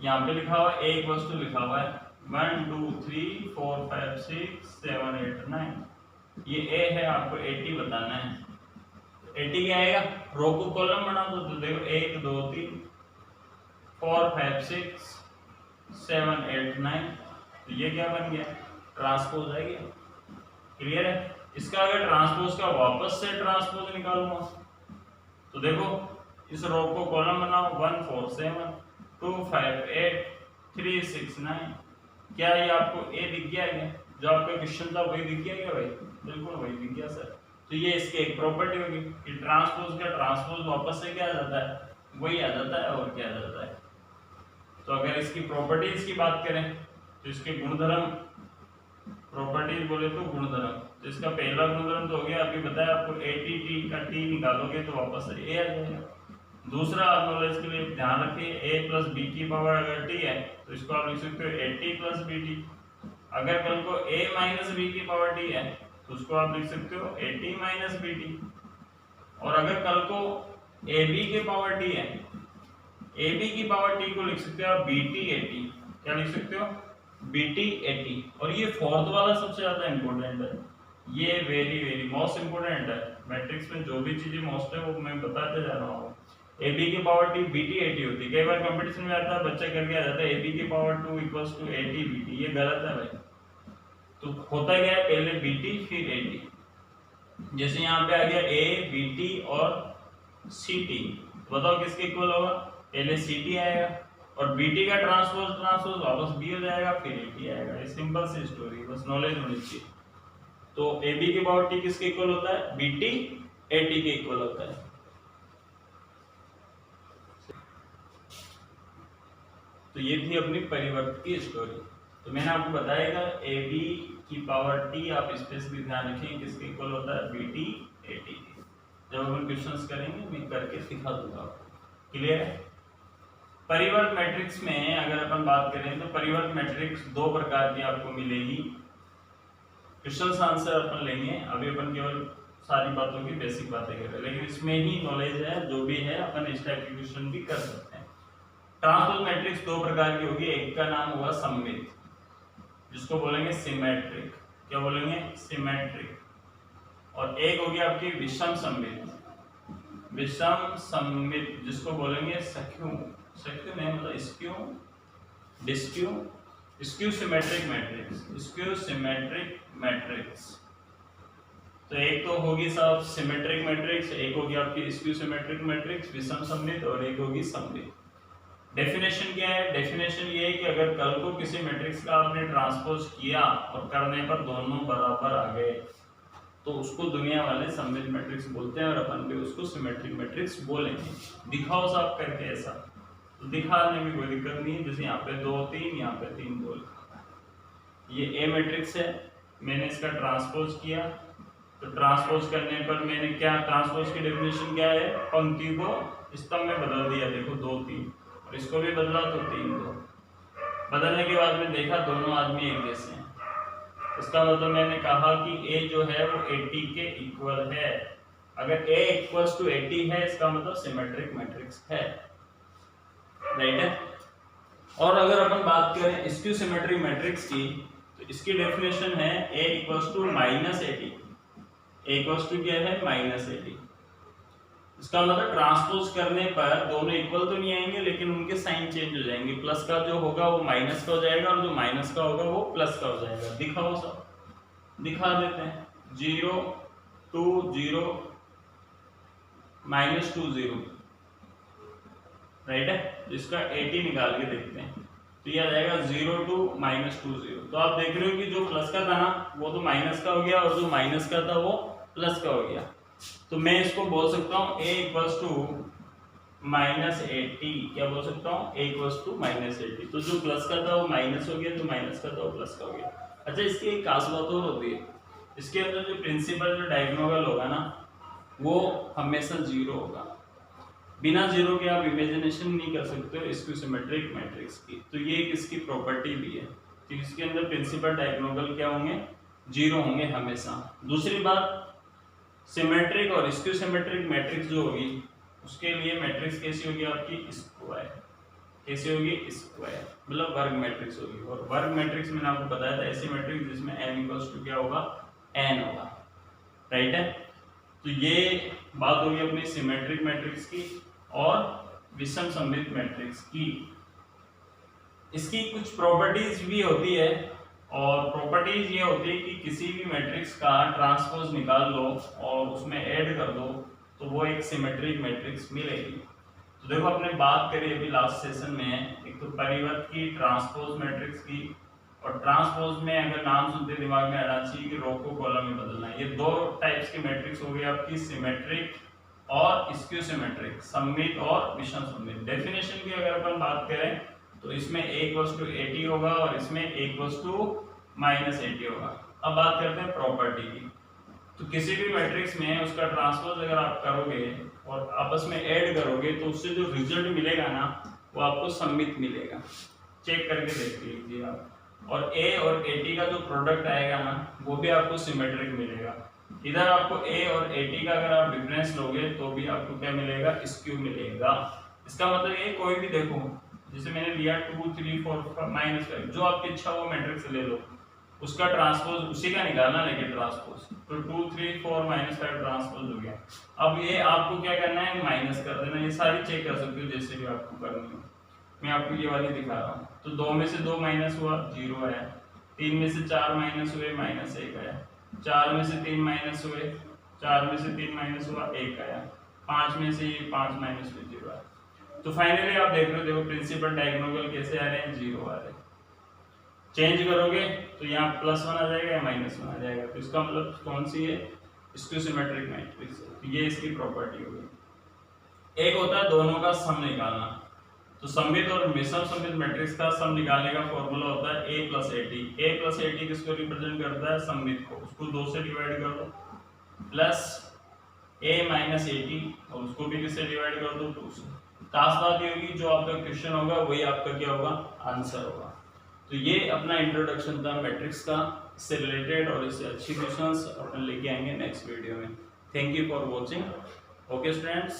यहाँ पे लिखा हुआ एक वस्तु लिखा हुआ है 1 2 3 4 5 6 7 8 9, ये A है, आपको AT बताना है। AT क्या आएगा, रो को कॉलम बना दो, तो देखो 1 2 3 4 5 6 7 8 9, तो ये क्या बन गया, ट्रांसपोज आ गया। क्लियर है। इसका अगर ट्रांसपोज का वापस से ट्रांसपोज निकालूंगा तो देखो इस रो को कॉलम बनाओ 1 4 7 2 5 8 3 6 9, क्या ये आपको A दिख गया क्या, जो आपका क्वेश्चन था वही दिख गया क्या भाई, बिल्कुल वही दिख गया सर। तो ये इसकी एक प्रॉपर्टी होगी कि ट्रांसपोज का ट्रांसपोज वापस से क्या आ जाता है, वही आ जाता है, और क्या आ जाता है। तो अगर इसकी प्रॉपर्टीज की बात करें तो इसके गुणधर्म, प्रॉपर्टीज बोले तो गुणधर्म, तो इसका पहला गुणधर्म तो हो गया, अभी बताया आपको AT का T निकालोगे तो वापस से A आ जाएगा। दूसरा आप नॉलेज के लिए ध्यान रखिए, A प्लस B की पावर अगर T है तो इसको आप लिख सकते हो AT प्लस BT। अगर कल को A माइनस B की पावर T है तो उसको आप लिख सकते हो AT माइनस BT। और अगर कल को AB की पावर T है, AB की पावर T को लिख सकते हो आप BT AT। क्या लिख सकते हो, BT AT। और ये फोर्थ वाला सबसे ज्यादा इंपॉर्टेंट है, ये वेरी वेरी मोस्ट इंपॉर्टेंट है। मैट्रिक्स में जो भी चीजें मोस्ट है वो मैं बताते जा रहा हूँ। AB की पावर T BT AT होती है, कई बार कंपटीशन में आता है बच्चा करके आ जाता है AB की power 2 equals to AT BT, ये गलत है भाई। तो होता क्या है, पहले BT फिर AT। जैसे यहाँ पे आ गया A BT और CT, बताओ किसके इक्वल होगा, पहले CT आएगा और BT का ट्रांसपोज वापस B हो जाएगा, फिर AT आएगा। ये सिंपल सी स्टोरी, बस नॉलेज होनी चाहिए। तो AB की पावर T किसके इक्वल होता है, BT AT के इक्वल होता है। तो ये थी अपनी परिवर्त की स्टोरी। तो मैंने आपको बताया AB की पावर T, आप इस पे भी ध्यान रखें किसके इक्वल होता है, BT AT। जब अपन क्वेश्चंस करेंगे मैं करके सिखा दूंगा आपको। क्लियर है। परिवर्त मैट्रिक्स में अगर अपन बात करें तो परिवर्त मैट्रिक्स दो प्रकार की आपको मिलेगी। क्वेश्चंस आंसर अपन लेंगे, अभी अपन केवल सारी बातों की बेसिक बातें कर रहे हैं, लेकिन इसमें ही नॉलेज है, जो भी है अपन इस टाइप के क्वेश्चन भी कर सकते हैं। ट्रांसपोज मैट्रिक्स दो प्रकार की होगी, एक का नाम होगा सममित, जिसको बोलेंगे सिमेट्रिक। क्या बोलेंगे, सिमेट्रिक। और एक होगी आपकी विषम सममित, विषम सममित जिसको बोलेंगे सख्यू, सख्यू नहीं मतलब स्क्यू, डिस्क्यू, skew symmetric matrix, skew symmetric matrix. तो एक तो होगी साहब सिमेट्रिक मैट्रिक्स, एक होगी आपकी स्क्यू सिमेट्रिक मैट्रिक्स विषम सममित, और एक होगी सममित। डेफिनेशन क्या है, डेफिनेशन ये है कि अगर कल को किसी मैट्रिक्स का आपने ट्रांसपोज किया और करने पर दोनों बराबर आ गए तो उसको दुनिया वाले सममित मैट्रिक्स बोलते हैं, और अपन भी उसको सिमेट्रिक मैट्रिक्स बोलेंगे। दिखाओ साहब करके ऐसा, तो दिखाने में कोई दिक्कत नहीं है। जैसे यहाँ पे 2 3, यहाँ पे 3 2, ये A मैट्रिक्स है, मैंने इसका ट्रांसपोज किया, तो ट्रांसपोज करने पर मैंने क्या, ट्रांसपोज की डेफिनेशन क्या है, पंक्ति को स्तंभ में बदल दिया, देखो 2 3, और इसको भी बदला तो 3 2। बदलने के बाद में देखा दोनों आदमी एक जैसे हैं, इसका मतलब मैंने कहा कि A जो है वो AT के इक्वल है। अगर A इक्वल्स टू AT है इसका मतलब सिमेट्रिक मैट्रिक्स है, राइट है। और अगर अपन बात करें स्क्यू सिमेट्रिक मैट्रिक्स की तो इसकी डेफिनेशन है A equals to minus AT, A equals to क्या है, माइनस AT। इसका मतलब ट्रांसपोज करने पर दोनों इक्वल तो नहीं आएंगे, लेकिन उनके साइन चेंज हो जाएंगे। प्लस का जो होगा वो माइनस का हो जाएगा और जो माइनस का होगा वो प्लस का हो जाएगा। दिखाओ सब, दिखा देते हैं। 0 2 0 -2 0, राइट है। इसका 80 निकाल के देखते हैं तो ये आ जाएगा 0 2 -2 0। तो आप देख रहे हो कि जो प्लस का था ना वो तो माइनस का हो गया और जो माइनस का था वो प्लस का हो गया। तो मैं इसको बोल सकता हूँ a = -80। क्या बोल सकता हूँ? a = -80। तो जो प्लस का था वो माइनस हो गया, जो माइनस का था वो प्लस का हो गया। अच्छा, इसकी एक खास बात और होती है, इसके अंदर जो प्रिंसिपल जो डायगोनल होगा ना वो हमेशा 0 होगा। बिना 0 के आप इमेजिनेशन नहीं कर सकते हो स्क्यू सिमेट्रिक मैट्रिक्स की। तो ये एक इसकी प्रॉपर्टी भी है कि इसके अंदर प्रिंसिपल डायगोनल क्या होंगे? 0 होंगे हमेशा। दूसरी बात, सिमेट्रिक और स्क्यू सिमेट्रिक मैट्रिक्स जो होगी उसके लिए मैट्रिक्स कैसी होगी? आपकी स्क्वायर। कैसी होगी? स्क्वायर, मतलब वर्ग मैट्रिक्स होगी। और वर्ग मैट्रिक्स मैंने आपको बताया था ऐसी मैट्रिक्स जिसमें m = क्या होगा? n होगा, राइट है। तो ये बात होगी अपनी सिमेट्रिक मैट्रिक्स की और विषम सममित मैट्रिक्स की। इसकी कुछ प्रॉपर्टीज भी होती है और प्रॉपर्टीज ये होती है कि किसी भी मैट्रिक्स का ट्रांसपोज निकाल लो और उसमें ऐड कर दो तो वो एक सिमेट्रिक मैट्रिक्स मिलेगी। तो देखो, अपने बात करी अभी लास्ट सेशन में एक तो परिवर्त की, ट्रांसपोज मैट्रिक्स की। और ट्रांसपोज में अगर नाम सुनते दिमाग में आना चाहिए कि रो को कॉलम में बदलना है। ये दो टाइप्स की मैट्रिक्स हो गई आपकी, सिमेट्रिक और स्क्यू सिमेट्रिक, सममित और विषम सममित। डेफिनेशन की अगर अपन बात करें तो इसमें a = 80 होगा और इसमें a = -80 होगा। अब बात करते हैं प्रॉपर्टी की। तो किसी भी मैट्रिक्स में उसका ट्रांसपोज अगर आप करोगे और आपस में ऐड करोगे तो उससे जो रिजल्ट मिलेगा ना वो आपको सममित मिलेगा। चेक करके देख लीजिए आप। और a और 80 का जो प्रोडक्ट आएगा ना वो भी आपको सिमेट्रिक मिलेगा। इधर आपको a और 80 का अगर आप डिफरेंस लोगे तो भी आपको क्या मिलेगा? स्क्यू मिलेगा। इसका मतलब ये कोई भी देखो, जैसे मैंने लिया 2 3 4 -5, जो आपकी इच्छा वो मैट्रिक्स ले लो, उसका ट्रांसपोज उसी का निकालना, लेकिन ट्रांसपोज तो 2 3 4 -5 ट्रांसपोज हो गया। अब ये आपको क्या करना है? माइनस कर देना। ये सारी चेक कर सकते हो जैसे भी आपको करनी हो। मैं आपको ये वाली दिखा रहा हूँ। तो 2 में से 2 माइनस हुआ, 0 आया। 3 में से 4 माइनस हुए, -1 आया। 4 में से 3 माइनस हुए, 4 में से 3 माइनस हुआ, 1 आया। 5 में से 5 माइनस हुए, 0 आया। तो फाइनली आप देख रहे हो, देखो प्रिंसिपल डायगोनल कैसे आ रहे हैं? 0 आ रहे हैं। चेंज करोगे तो यहाँ +1 आ जाएगा या -1 आ जाएगा। तो इसका मतलब कौन सी है? Skew symmetric matrix. ये इसकी प्रॉपर्टी होगी। एक होता है दोनों का सम निकालना। तो सममित और विषम सममित मैट्रिक्स का सम निकालने का फॉर्मूला होता है a + 80। a + 80 किसको रिप्रेजेंट करता है? सममित को। उसको 2 से डिवाइड कर दो, प्लस a - 80 और उसको भी किससे डिवाइड कर दो? 2 से। खास बात ये होगी जो आपका क्वेश्चन होगा वही आपका क्या होगा? आंसर होगा। तो ये अपना इंट्रोडक्शन था मैट्रिक्स का। इससे रिलेटेड और इससे अच्छी क्वेश्चंस अपन लेके आएंगे नेक्स्ट वीडियो में। Thank you for watching. Okay students.